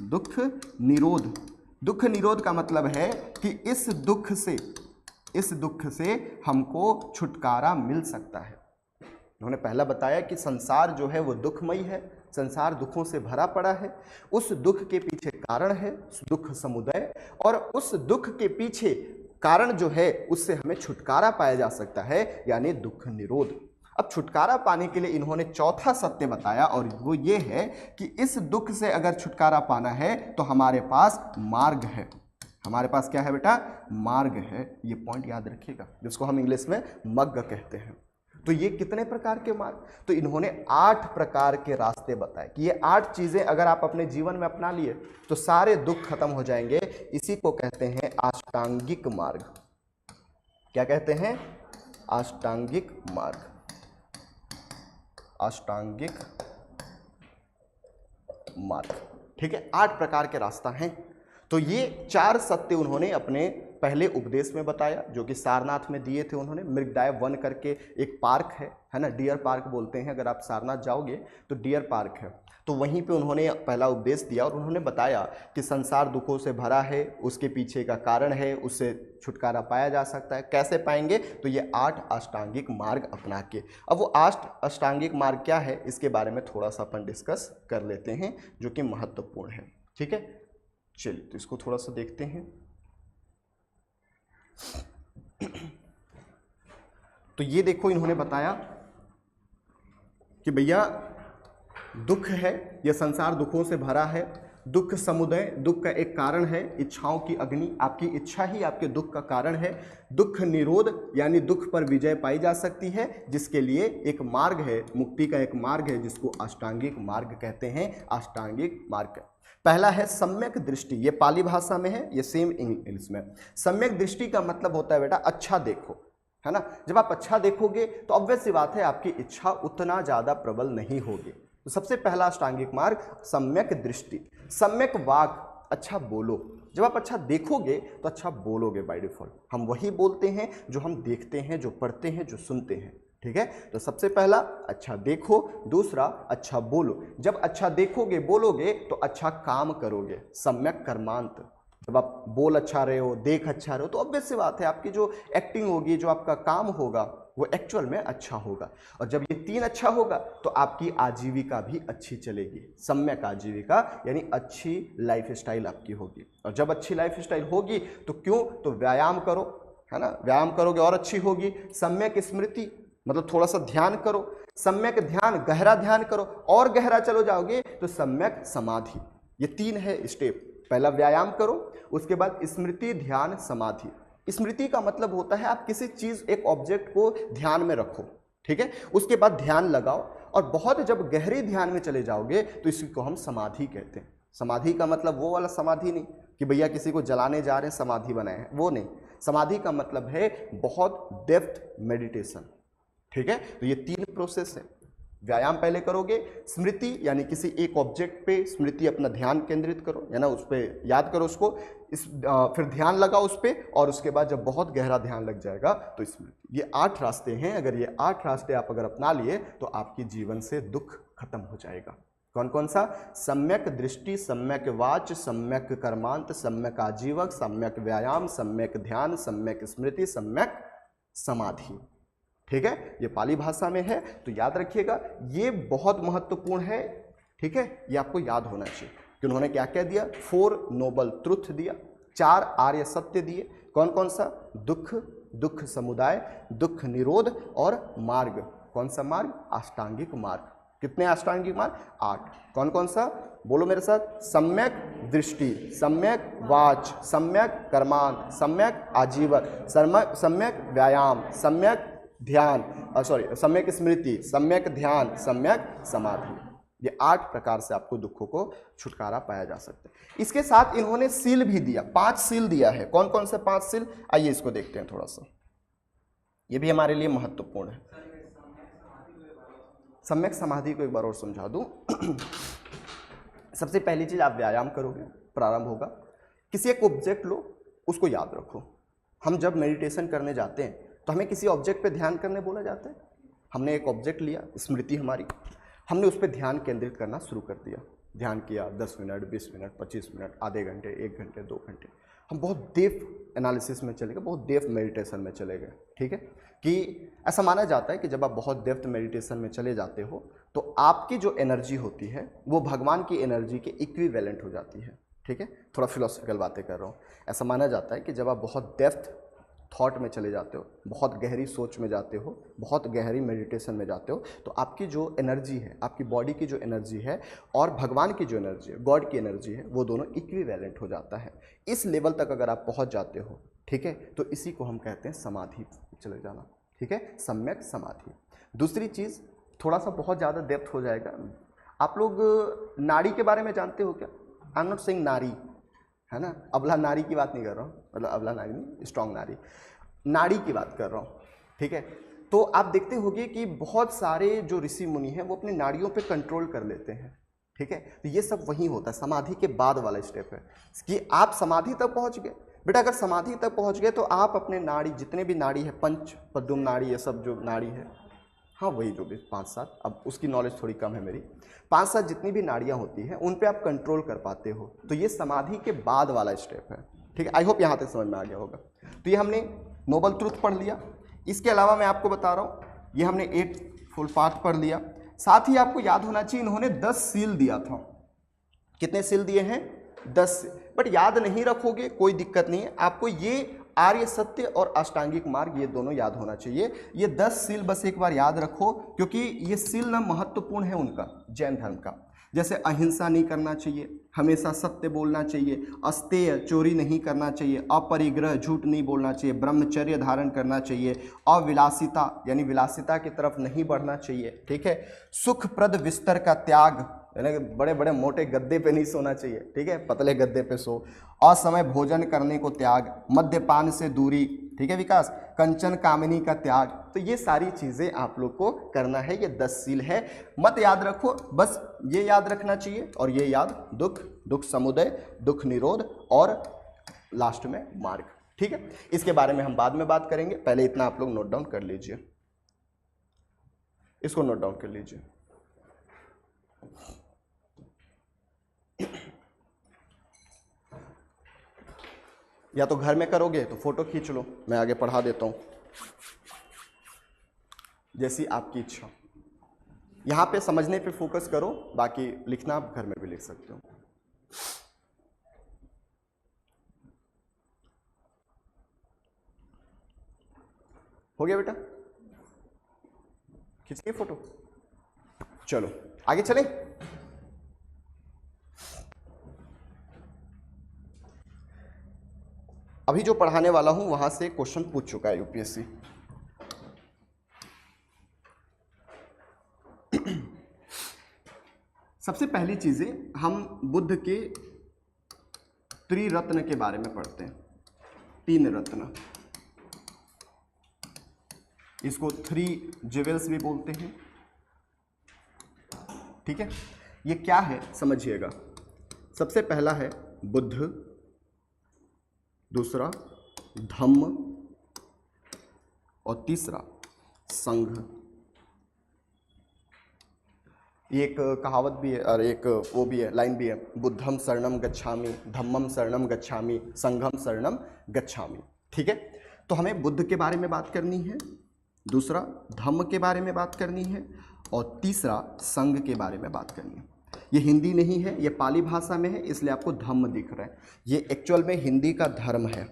दुख निरोध। दुख निरोध का मतलब है कि इस दुख से हमको छुटकारा मिल सकता है। उन्होंने पहला बताया कि संसार जो है वो दुखमयी है, संसार दुखों से भरा पड़ा है, उस दुख के पीछे कारण है दुख समुदाय, और उस दुख के पीछे कारण जो है उससे हमें छुटकारा पाया जा सकता है, यानी दुख निरोध। अब छुटकारा पाने के लिए इन्होंने चौथा सत्य बताया, और वो ये है कि इस दुख से अगर छुटकारा पाना है तो हमारे पास मार्ग है। हमारे पास क्या है बेटा, मार्ग है। ये पॉइंट याद रखिएगा, जिसको हम इंग्लिश में मग्ग कहते हैं। तो ये कितने प्रकार के मार्ग, तो इन्होंने 8 प्रकार के रास्ते बताए कि ये 8 चीजें अगर आप अपने जीवन में अपना लिए तो सारे दुख खत्म हो जाएंगे। इसी को कहते हैं अष्टांगिक मार्ग। क्या कहते हैं, अष्टांगिक मार्ग, अष्टांगिक मार्ग, ठीक है। 8 प्रकार के रास्ता हैं। तो ये 4 सत्य उन्होंने अपने पहले उपदेश में बताया, जो कि सारनाथ में दिए थे उन्होंने। मृगडाय वन करके एक पार्क है ना, डियर पार्क बोलते हैं। अगर आप सारनाथ जाओगे तो डियर पार्क है, तो वहीं पे उन्होंने पहला उपदेश दिया और उन्होंने बताया कि संसार दुखों से भरा है, उसके पीछे का कारण है, उससे छुटकारा पाया जा सकता है। कैसे पाएंगे, तो ये 8 अष्टांगिक मार्ग अपना के। अब वो 8 अष्टांगिक मार्ग क्या है, इसके बारे में थोड़ा सा अपन डिस्कस कर लेते हैं, जो कि महत्वपूर्ण है, ठीक है। चलिए तो इसको थोड़ा सा देखते हैं। तो ये देखो, इन्होंने बताया कि भैया दुख है, यह संसार दुखों से भरा है, दुख समुदाय, दुख का एक कारण है, इच्छाओं की अग्नि, आपकी इच्छा ही आपके दुख का कारण है। दुख निरोध, यानी दुख पर विजय पाई जा सकती है, जिसके लिए एक मार्ग है, मुक्ति का एक मार्ग है, जिसको अष्टांगिक मार्ग कहते हैं। अष्टांगिक मार्ग पहला है सम्यक दृष्टि, ये पाली भाषा में है, ये सेम इंग्लिश में। सम्यक दृष्टि का मतलब होता है बेटा अच्छा देखो, है ना। जब आप अच्छा देखोगे तो ऑब्वियस सी बात है आपकी इच्छा उतना ज्यादा प्रबल नहीं होगी। तो सबसे पहला अष्टांगिक मार्ग सम्यक दृष्टि। सम्यक वाक, अच्छा बोलो। जब आप अच्छा देखोगे तो अच्छा बोलोगे बाय डिफॉल्ट। हम वही बोलते हैं जो हम देखते हैं, जो पढ़ते हैं, जो सुनते हैं। ठीक है। तो सबसे पहला अच्छा देखो, दूसरा अच्छा बोलो। जब अच्छा देखोगे बोलोगे तो अच्छा काम करोगे, सम्यक कर्मांत। जब आप बोल अच्छा रहे हो, देख अच्छा रहे हो, तो ऑब्वियस सी बात है आपकी जो एक्टिंग होगी, जो आपका काम होगा वो एक्चुअल में अच्छा होगा। और जब ये तीन अच्छा होगा तो आपकी आजीविका भी अच्छी चलेगी, सम्यक आजीविका यानी अच्छी लाइफ स्टाइल आपकी होगी। और जब अच्छी लाइफ स्टाइल होगी तो क्यों, तो व्यायाम करो, है ना, व्यायाम करोगे और अच्छी होगी। सम्यक स्मृति मतलब थोड़ा सा ध्यान करो, सम्यक ध्यान गहरा ध्यान करो, और गहरा चलो जाओगे तो सम्यक समाधि। ये तीन है स्टेप। पहला व्यायाम करो, उसके बाद स्मृति ध्यान समाधि। स्मृति का मतलब होता है आप किसी चीज, एक ऑब्जेक्ट को ध्यान में रखो, ठीक है, उसके बाद ध्यान लगाओ, और बहुत जब गहरे ध्यान में चले जाओगे तो इसी को हम समाधि कहते हैं। समाधि का मतलब वो वाला समाधि नहीं कि भैया किसी को जलाने जा रहे हैं समाधि बनाए हैं, वो नहीं। समाधि का मतलब है बहुत डेप्थ मेडिटेशन, ठीक है। तो ये तीन प्रोसेस है। व्यायाम पहले करोगे, स्मृति यानी किसी एक ऑब्जेक्ट पे स्मृति, अपना ध्यान केंद्रित करो, है ना, उस पर याद करो उसको, फिर ध्यान लगाओ उस पर, और उसके बाद जब बहुत गहरा ध्यान लग जाएगा तो स्मृति। ये 8 रास्ते हैं। अगर ये 8 रास्ते आप अगर अपना लिए तो आपके जीवन से दुख खत्म हो जाएगा। कौन कौन सा? सम्यक दृष्टि, सम्यक वाच, सम्यक कर्मांत, सम्यक आजीवक, सम्यक व्यायाम, सम्यक ध्यान, सम्यक स्मृति, सम्यक समाधि, ठीक है। ये पाली भाषा में है, तो याद रखिएगा, ये बहुत महत्वपूर्ण है, ठीक है। ये आपको याद होना चाहिए कि उन्होंने क्या क्या दिया। 4 नोबल ट्रुथ दिया, 4 आर्य सत्य दिए। कौन कौन सा? दुख, दुख समुदाय, दुख निरोध और मार्ग। कौन सा मार्ग? अष्टांगिक मार्ग। कितने अष्टांगिक मार्ग? 8। कौन कौन सा? बोलो मेरे साथ। सम्यक दृष्टि, सम्यक वाच, सम्यक कर्मांत, सम्यक आजीवन, सम्यक व्यायाम, सम्यक ध्यान, सम्यक स्मृति, सम्यक ध्यान, सम्यक समाधि। ये 8 प्रकार से आपको दुखों को छुटकारा पाया जा सकता है। इसके साथ इन्होंने सील भी दिया, 5 सील दिया है। कौन कौन से 5 सील? आइए इसको देखते हैं थोड़ा सा, ये भी हमारे लिए महत्वपूर्ण है। सम्यक समाधि को एक बार और समझा दूं। सबसे पहली चीज, आप व्यायाम करोगे, प्रारंभ होगा। किसी एक ऑब्जेक्ट लो, उसको याद रखो। हम जब मेडिटेशन करने जाते हैं तो हमें किसी ऑब्जेक्ट पे ध्यान करने बोला जाता है। हमने एक ऑब्जेक्ट लिया, स्मृति हमारी, हमने उस पर ध्यान केंद्रित करना शुरू कर दिया। ध्यान किया 10 मिनट, 20 मिनट, 25 मिनट, आधे घंटे, 1 घंटे, 2 घंटे। हम बहुत डेप एनालिसिस में चले गए, बहुत डेप मेडिटेशन में चले गए, ठीक है। कि ऐसा माना जाता है कि जब आप बहुत डेप्थ मेडिटेशन में चले जाते हो तो आपकी जो एनर्जी होती है वो भगवान की एनर्जी के इक्विवेलेंट हो जाती है, ठीक है। थोड़ा फिलोसफिकल बातें कर रहा हूँ। ऐसा माना जाता है कि जब आप बहुत डेप्थ थॉट में चले जाते हो, बहुत गहरी सोच में जाते हो, बहुत गहरी मेडिटेशन में जाते हो, तो आपकी जो एनर्जी है, आपकी बॉडी की जो एनर्जी है और भगवान की जो एनर्जी है, गॉड की एनर्जी है, वो दोनों इक्विवेलेंट हो जाता है। इस लेवल तक अगर आप पहुंच जाते हो, ठीक है, तो इसी को हम कहते हैं समाधि चले जाना, ठीक है, सम्यक समाधि। दूसरी चीज़, थोड़ा सा बहुत ज़्यादा डेप्थ हो जाएगा। आप लोग नाड़ी के बारे में जानते हो क्या? आई एम नॉट सेइंग नारी, है ना, अबला नारी की बात नहीं कर रहा हूँ, मतलब अबला नारी नहीं, स्ट्रॉन्ग नारी, नाड़ी की बात कर रहा हूँ, ठीक है। तो आप देखते होंगे कि बहुत सारे जो ऋषि मुनि हैं वो अपनी नाड़ियों पे कंट्रोल कर लेते हैं, ठीक है। तो ये सब वही होता है, समाधि के बाद वाला स्टेप है कि आप समाधि तक पहुँच गए। बेटा अगर समाधि तक पहुँच गए तो आप अपने नाड़ी, जितने भी नाड़ी है, पंच पद्म नाड़ी, ये सब जो नाड़ी है, हाँ वही जो भी 5-7, अब उसकी नॉलेज थोड़ी कम है मेरी, 5-7 जितनी भी नाड़ियाँ होती हैं उन पे आप कंट्रोल कर पाते हो। तो ये समाधि के बाद वाला स्टेप है, ठीक है। आई होप यहाँ तक समझ में आ गया होगा। तो ये हमने नोबल ट्रूथ पढ़ लिया। इसके अलावा मैं आपको बता रहा हूँ, ये हमने 8 फुल पाथ पढ़ लिया। साथ ही आपको याद होना चाहिए, इन्होंने 10 सील दिया था। कितने सील दिए हैं? 10। बट याद नहीं रखोगे कोई दिक्कत नहीं है, आपको ये आर्य सत्य और अष्टांगिक मार्ग ये दोनों याद होना चाहिए। ये 10 सील बस एक बार याद रखो, क्योंकि ये सील ना महत्वपूर्ण है उनका, जैन धर्म का। जैसे अहिंसा नहीं करना चाहिए, हमेशा सत्य बोलना चाहिए, अस्तेय चोरी नहीं करना चाहिए, अपरिग्रह झूठ नहीं बोलना चाहिए, ब्रह्मचर्य धारण करना चाहिए, अविलासिता यानी विलासिता की तरफ नहीं बढ़ना चाहिए, ठीक है। सुखप्रद बिस्तर का त्याग, यानी बड़े बड़े मोटे गद्दे पे नहीं सोना चाहिए, ठीक है, पतले गद्दे पे सो। असमय भोजन करने को त्याग, मद्यपान से दूरी, ठीक है विकास, कंचन कामिनी का त्याग। तो ये सारी चीज़ें आप लोग को करना है, ये 10 सील है। मत याद रखो, बस ये याद रखना चाहिए, और ये याद, दुख, दुख समुदय, दुख निरोध और लास्ट में मार्ग, ठीक है। इसके बारे में हम बाद में बात करेंगे, पहले इतना आप लोग नोट डाउन कर लीजिए। इसको नोट डाउन कर लीजिए। या तो घर में करोगे तो फोटो खींच लो, मैं आगे पढ़ा देता हूं, जैसी आपकी इच्छा। यहां पे समझने पे फोकस करो, बाकी लिखना आप घर में भी लिख सकते हो। हो गया बेटा, खींच लिए फोटो? चलो आगे चलें। अभी जो पढ़ाने वाला हूं वहां से क्वेश्चन पूछ चुका है यूपीएससी। सबसे पहली चीजें हम बुद्ध के त्रिरत्न के बारे में पढ़ते हैं। 3 रत्न, इसको 3 ज्वेल्स भी बोलते हैं, ठीक है। ये क्या है समझिएगा। सबसे पहला है बुद्ध, दूसरा धम्म और तीसरा संघ। एक कहावत भी है और एक वो भी है, लाइन भी है, बुद्धम शरणम गच्छामि, धम्मम शरणम गच्छामि, संघम शरणम गच्छामि, ठीक है। तो हमें बुद्ध के बारे में बात करनी है, दूसरा धम्म के बारे में बात करनी है और तीसरा संघ के बारे में बात करनी है। ये हिंदी नहीं है, ये पाली भाषा में है, इसलिए आपको धम्म दिख रहा है। ये एक्चुअल में हिंदी का धर्म है।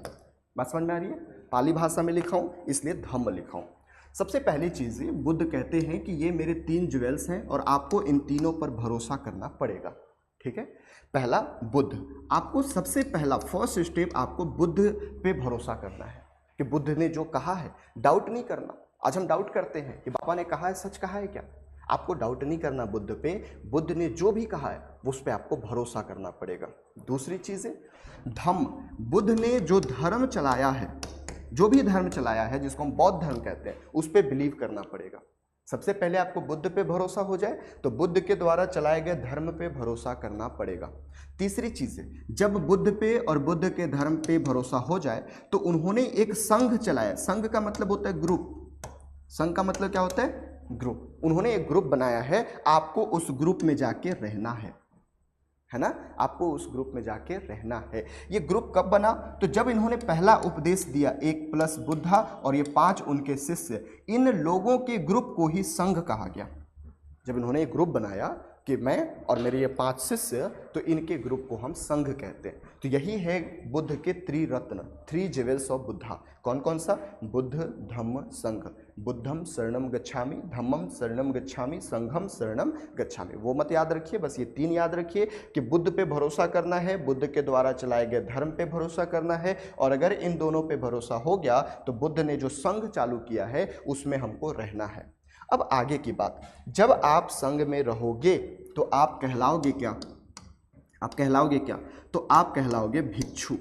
बात समझ में आ रही है? पाली भाषा में लिखा हूँ इसलिए धम्म लिखा हूँ। सबसे पहली चीज़ बुद्ध कहते हैं कि ये मेरे 3 ज्वेल्स हैं और आपको इन तीनों पर भरोसा करना पड़ेगा, ठीक है। पहला बुद्ध, आपको सबसे पहला फर्स्ट स्टेप आपको बुद्ध पे भरोसा करना है कि बुद्ध ने जो कहा है डाउट नहीं करना। आज हम डाउट करते हैं कि पापा ने कहा है, सच कहा है क्या? आपको डाउट नहीं करना बुद्ध पे, बुद्ध ने जो भी कहा है उस पर आपको भरोसा करना पड़ेगा। दूसरी चीज़ है धम्म, बुद्ध ने जो धर्म चलाया है, जो भी धर्म चलाया है जिसको हम बौद्ध धर्म कहते हैं, उस पर बिलीव करना पड़ेगा। सबसे पहले आपको बुद्ध पे भरोसा हो जाए तो बुद्ध के द्वारा चलाए गए धर्म पे भरोसा करना पड़ेगा। तीसरी चीज़ है, जब बुद्ध पे और बुद्ध के धर्म पे भरोसा हो जाए तो उन्होंने एक संघ चलाया। संघ का मतलब होता है ग्रुप। संघ का मतलब क्या होता है? ग्रुप। उन्होंने एक ग्रुप बनाया है, आपको उस ग्रुप में जाके रहना है ना, आपको उस ग्रुप में जाके रहना है। ये ग्रुप कब बना? तो जब इन्होंने पहला उपदेश दिया, 1 प्लस बुद्धा और ये 5 उनके शिष्य, इन लोगों के ग्रुप को ही संघ कहा गया। जब इन्होंने एक ग्रुप बनाया कि मैं और मेरे ये 5 शिष्य, तो इनके ग्रुप को हम संघ कहते हैं। तो यही है बुद्ध के त्रिरत्न, 3 ज्वेल्स ऑफ बुद्धा। कौन कौन सा? बुद्ध, धम्म, संघ। बुद्धम शरणम गच्छामि, धम्मम शरणम गच्छामि, संघम शरणम गच्छामि। वो मत याद रखिए, बस ये 3 याद रखिए कि बुद्ध पे भरोसा करना है, बुद्ध के द्वारा चलाए गए धर्म पे भरोसा करना है, और अगर इन दोनों पे भरोसा हो गया तो बुद्ध ने जो संघ चालू किया है उसमें हमको रहना है। अब आगे की बात, जब आप संघ में रहोगे तो आप कहलाओगे क्या? आप कहलाओगे क्या? तो आप कहलाओगे भिक्षु।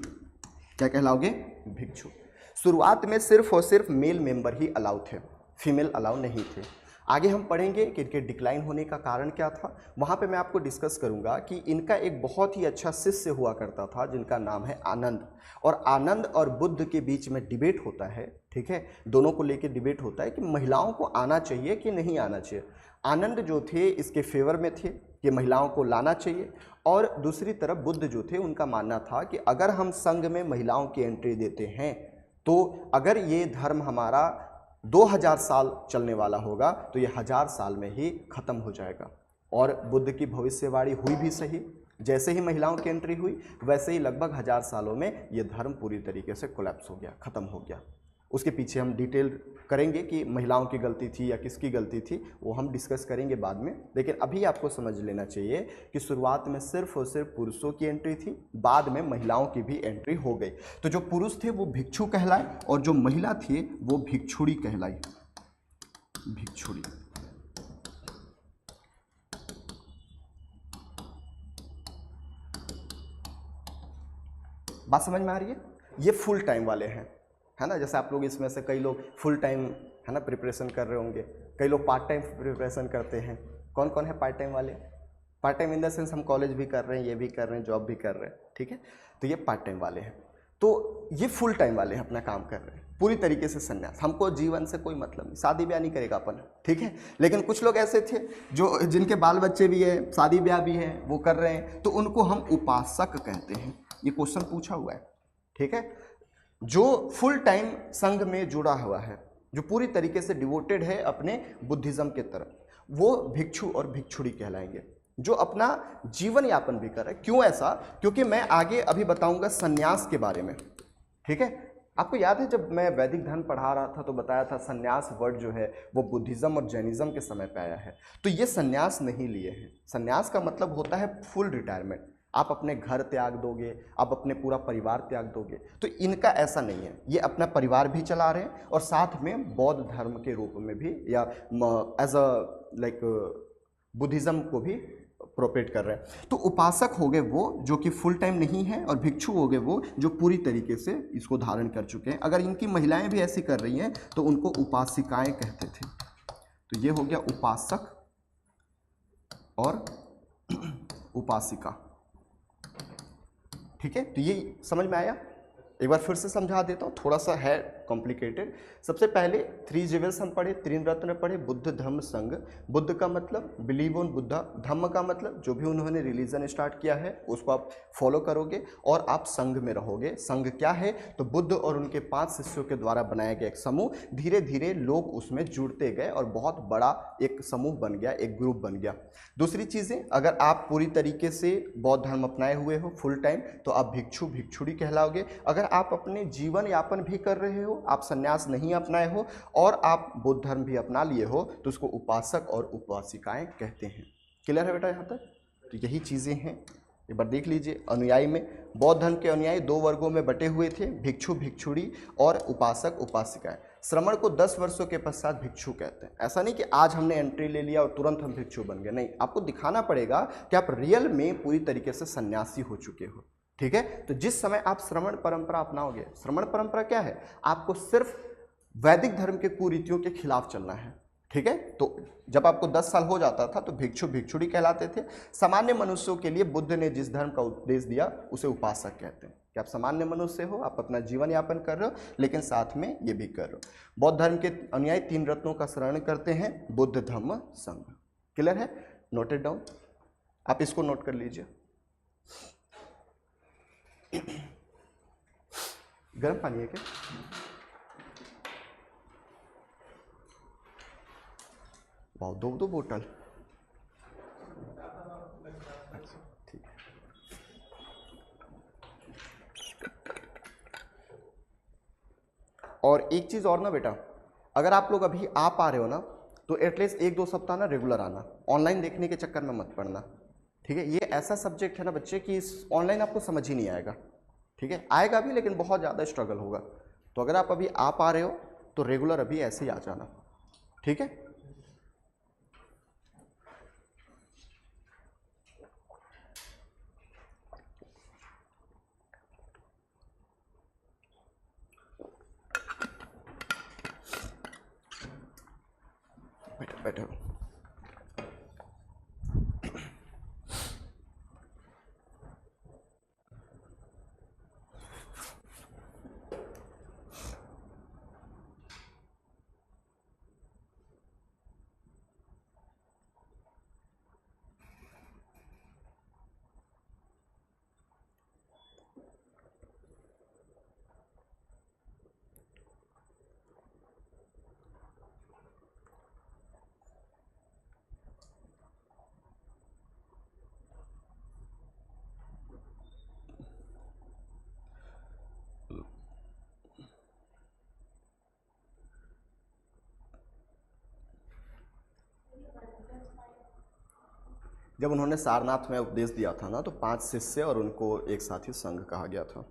क्या कहलाओगे? भिक्षु। शुरुआत में सिर्फ और सिर्फ मेल मेंबर ही अलाउ थे, फीमेल अलाउ नहीं थे। आगे हम पढ़ेंगे कि इनके डिक्लाइन होने का कारण क्या था, वहाँ पे मैं आपको डिस्कस करूँगा कि इनका एक बहुत ही अच्छा शिष्य हुआ करता था जिनका नाम है आनंद। और आनंद और बुद्ध के बीच में डिबेट होता है, ठीक है, दोनों को लेके डिबेट होता है कि महिलाओं को आना चाहिए कि नहीं आना चाहिए। आनंद जो थे इसके फेवर में थे कि महिलाओं को लाना चाहिए, और दूसरी तरफ बुद्ध जो थे उनका मानना था कि अगर हम संघ में महिलाओं की एंट्री देते हैं तो अगर ये धर्म हमारा 2000 साल चलने वाला होगा तो ये 1000 साल में ही खत्म हो जाएगा। और बुद्ध की भविष्यवाणी हुई भी सही, जैसे ही महिलाओं की एंट्री हुई वैसे ही लगभग 1000 सालों में ये धर्म पूरी तरीके से कोलैप्स हो गया, खत्म हो गया। उसके पीछे हम डिटेल करेंगे कि महिलाओं की गलती थी या किसकी गलती थी, वो हम डिस्कस करेंगे बाद में। लेकिन अभी आपको समझ लेना चाहिए कि शुरुआत में सिर्फ और सिर्फ पुरुषों की एंट्री थी, बाद में महिलाओं की भी एंट्री हो गई। तो जो पुरुष थे वो भिक्षु कहलाए और जो महिला थी वो भिक्षुड़ी कहलाई। भिक्षुड़ी। बात समझ में आ रही है? ये फुल टाइम वाले हैं, है ना। जैसे आप लोग इसमें से कई लोग फुल टाइम, है ना, प्रिपरेशन कर रहे होंगे, कई लोग पार्ट टाइम प्रिपरेशन करते हैं। कौन कौन है पार्ट टाइम वाले? Part time in the sense हम कॉलेज भी कर रहे हैं, ये भी कर रहे हैं, जॉब भी कर रहे हैं, ठीक है। तो ये पार्ट टाइम वाले हैं। तो ये फुल टाइम वाले अपना काम कर रहे हैं, पूरी तरीके से संन्यास, हमको जीवन से कोई मतलब नहीं, शादी ब्याह नहीं करेगा अपन, ठीक है। लेकिन कुछ लोग ऐसे थे जो जिनके बाल बच्चे भी है, शादी ब्याह भी है, वो कर रहे हैं, तो उनको हम उपासक कहते हैं। ये क्वेश्चन पूछा हुआ है, ठीक है। जो फुल टाइम संघ में जुड़ा हुआ है, जो पूरी तरीके से डिवोटेड है अपने बुद्धिज्म के तरफ, वो भिक्षु और भिक्षुड़ी कहलाएंगे, जो अपना जीवन यापन भी कर रहे हैं। क्यों ऐसा? क्योंकि मैं आगे अभी बताऊंगा संन्यास के बारे में, ठीक है। आपको याद है जब मैं वैदिक धर्म पढ़ा रहा था तो बताया था संन्यास वर्ड जो है वो बुद्धिज्म और जैनिज्म के समय पे आया है। तो ये संन्यास नहीं लिए हैं। संन्यास का मतलब होता है फुल रिटायरमेंट, आप अपने घर त्याग दोगे, आप अपने पूरा परिवार त्याग दोगे। तो इनका ऐसा नहीं है, ये अपना परिवार भी चला रहे हैं और साथ में बौद्ध धर्म के रूप में भी या एज अ लाइक बुद्धिज्म को भी प्रोपेट कर रहे हैं। तो उपासक हो गए वो जो कि फुल टाइम नहीं है, और भिक्षु हो गए वो जो पूरी तरीके से इसको धारण कर चुके हैं। अगर इनकी महिलाएं भी ऐसी कर रही हैं तो उनको उपासिकाएं कहते थे। तो ये हो गया उपासक और उपासिका, ठीक है। तो ये समझ में आया? एक बार फिर से समझा देता हूँ, थोड़ा सा है कॉम्प्लिकेटेड। सबसे पहले 3 जीवेल्स हम पढ़े, 3 रत्न पढ़े। बुद्ध धम्म संघ, बुद्ध का मतलब बिलीव ऑन बुद्धा, धम्म का मतलब जो भी उन्होंने रिलीजन स्टार्ट किया है उसको आप फॉलो करोगे और आप संघ में रहोगे। संघ क्या है? तो बुद्ध और उनके 5 शिष्यों के द्वारा बनाया गया एक समूह। धीरे धीरे लोग उसमें जुड़ते गए और बहुत बड़ा एक समूह बन गया, एक ग्रुप बन गया। दूसरी चीज़ें, अगर आप पूरी तरीके से बौद्ध धर्म अपनाए हुए हो फुल टाइम तो आप भिक्षु भिक्षुड़ी कहलाओगे। अगर आप अपने जीवन यापन भी कर रहे हो, आप संन्यास नहीं अपनाए हो और आप बौद्ध धर्म भी अपना लिए हो तो उसको उपासक और उपासिकाएं कहते हैं। क्लियर है बेटा यहाँ तक? तो यही चीज़ें हैं, एक बार देख लीजिए। अनुयायी में बौद्ध धर्म के अनुयायी 2 वर्गों में बटे हुए थे, भिक्षु भिक्षुड़ी और उपासक उपासिकाएं। श्रमण को 10 वर्षों के पश्चात भिक्षु कहते हैं। ऐसा नहीं कि आज हमने एंट्री ले लिया और तुरंत हम भिक्षु बन गए, नहीं, आपको दिखाना पड़ेगा कि आप रियल में पूरी तरीके से सन्यासी हो चुके हो, ठीक है। तो जिस समय आप श्रमण परंपरा अपनाओगे, श्रमण परंपरा क्या है? आपको सिर्फ वैदिक धर्म के कुरीतियों के खिलाफ चलना है, ठीक है। तो जब आपको 10 साल हो जाता था तो भिक्षु भिक्षुड़ी कहलाते थे। सामान्य मनुष्यों के लिए बुद्ध ने जिस धर्म का उपदेश दिया उसे उपासक कहते हैं, कि आप सामान्य मनुष्य हो, आप अपना जीवन यापन कर रहे हो लेकिन साथ में ये भी कर रहे हो। बौद्ध धर्म के अनुयायी 3 रत्नों का शरण करते हैं, बुद्ध धम्म संघ। क्लियर है? नोटेड डाउन, आप इसको नोट कर लीजिए। गर्म पानी है क्या? वाह, 2 बोतल, ठीक है। और एक चीज़ और ना बेटा, अगर आप लोग अभी आ पा रहे हो ना तो एटलीस्ट 1-2 सप्ताह ना रेगुलर आना, ऑनलाइन देखने के चक्कर में मत पड़ना, ठीक है। ये ऐसा सब्जेक्ट है ना बच्चे कि इस ऑनलाइन आपको समझ ही नहीं आएगा, ठीक है। आएगा भी लेकिन बहुत ज़्यादा स्ट्रगल होगा। तो अगर आप अभी आ पा रहे हो तो रेगुलर अभी ऐसे ही आ जाना, ठीक है। बैठो। जब उन्होंने सारनाथ में उपदेश दिया था ना तो 5 शिष्य और उनको एक साथी संघ कहा गया था।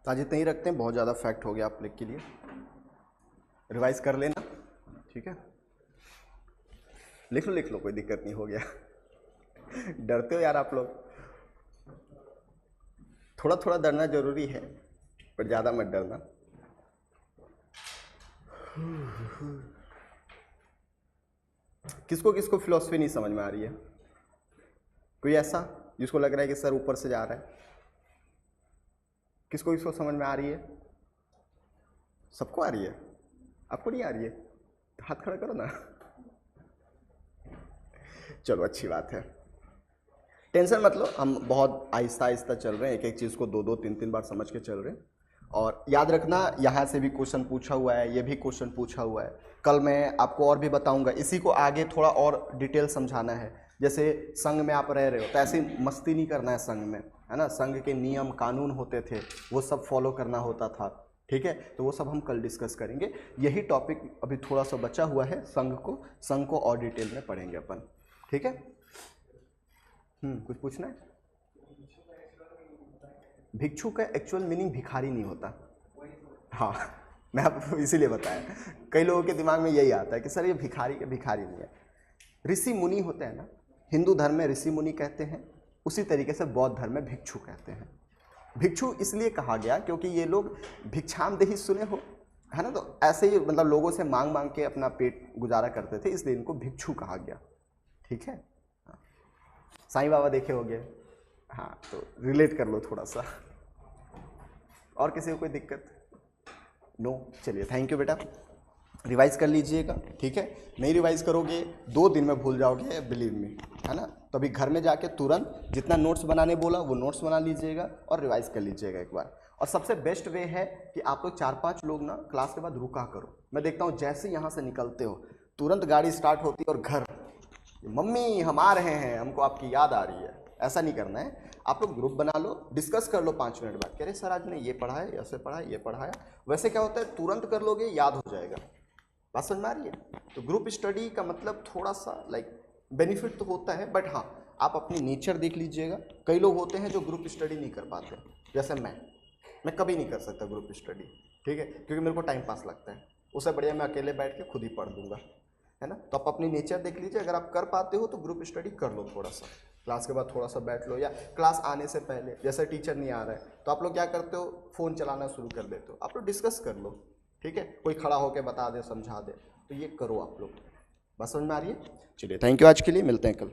तो आज इतना ही रखते हैं, बहुत ज़्यादा फैक्ट हो गया आप लोग के लिए, रिवाइज कर लेना, ठीक है। लिख लो कोई दिक्कत नहीं, हो गया। डरते हो यार आप लोग? थोड़ा थोड़ा डरना जरूरी है, पर ज़्यादा मत डरना। किसको किसको फिलॉसफी नहीं समझ में आ रही है? कोई ऐसा जिसको लग रहा है कि सर ऊपर से जा रहा है? किसको किसको समझ में आ रही है? सबको आ रही है? आपको नहीं आ रही है? तो हाथ खड़ा करो ना। चलो अच्छी बात है, टेंशन मत लो, हम बहुत आहिस्ता आहिस्ता चल रहे हैं, एक एक चीज़ को दो दो तीन तीन बार समझ के चल रहे हैं। और याद रखना, यहाँ से भी क्वेश्चन पूछा हुआ है, ये भी क्वेश्चन पूछा हुआ है। कल मैं आपको और भी बताऊंगा, इसी को आगे थोड़ा और डिटेल समझाना है। जैसे संघ में आप रह रहे हो तो ऐसी मस्ती नहीं करना है संघ में, है ना। संघ के नियम कानून होते थे, वो सब फॉलो करना होता था, ठीक है। तो वो सब हम कल डिस्कस करेंगे। यही टॉपिक अभी थोड़ा सा बचा हुआ है, संघ को और डिटेल में पढ़ेंगे अपन, ठीक है। कुछ पूछना है? भिक्षु का एक्चुअल मीनिंग भिखारी नहीं होता। हाँ, मैं आपको इसीलिए बताया, कई लोगों के दिमाग में यही आता है कि सर ये भिखारी नहीं है। ऋषि मुनि होते हैं ना, हिंदू धर्म में ऋषि मुनि कहते हैं, उसी तरीके से बौद्ध धर्म में भिक्षु कहते हैं। भिक्षु इसलिए कहा गया क्योंकि ये लोग भिक्षामदेही सुने हो, है ना। तो ऐसे ही मतलब लोगों से मांग मांग के अपना पेट गुजारा करते थे, इसलिए इनको भिक्षु कहा गया, ठीक है। साईं बाबा देखे होंगे, हाँ, तो रिलेट कर लो थोड़ा सा। और किसी को कोई दिक्कत? नो, चलिए थैंक यू बेटा, रिवाइज कर लीजिएगा, ठीक है। नहीं रिवाइज करोगे 2 दिन में भूल जाओगे, बिलीव मी, है ना। तो अभी घर में जाके तुरंत जितना नोट्स बनाने बोला वो नोट्स बना लीजिएगा और रिवाइज कर लीजिएगा एक बार। और सबसे बेस्ट वे है कि आप लोग 4-5 लोग ना क्लास के बाद रुका करो। मैं देखता हूँ जैसे यहाँ से निकलते हो तुरंत गाड़ी स्टार्ट होती है और घर, मम्मी हम आ रहे हैं, हमको आपकी याद आ रही है। ऐसा नहीं करना है, आप लोग ग्रुप बना लो, डिस्कस कर लो 5 मिनट बाद, कह रहे सर आज ने ये पढ़ा है, ऐसे पढ़ा है, ये पढ़ाया। वैसे क्या होता है, तुरंत कर लोगे याद हो जाएगा। बात समझ में आ रही है? तो ग्रुप स्टडी का मतलब थोड़ा सा बेनिफिट तो होता है, बट हाँ आप अपनी नेचर देख लीजिएगा। कई लोग होते हैं जो ग्रुप स्टडी नहीं कर पाते, जैसे मैं कभी नहीं कर सकता ग्रुप स्टडी, ठीक है, क्योंकि मेरे को टाइम पास लगता है। उससे बढ़िया मैं अकेले बैठ के खुद ही पढ़ दूंगा, है ना। तो आप अपनी नेचर देख लीजिए, अगर आप कर पाते हो तो ग्रुप स्टडी कर लो थोड़ा सा, क्लास के बाद थोड़ा सा बैठ लो, या क्लास आने से पहले जैसे टीचर नहीं आ रहा है तो आप लोग क्या करते हो, फ़ोन चलाना शुरू कर देते हो। आप लोग डिस्कस कर लो, ठीक है, कोई खड़ा होकर बता दे, समझा दे, तो ये करो आप लोग। बस समझ में आ रही है? चलिए थैंक यू, आज के लिए मिलते हैं कल।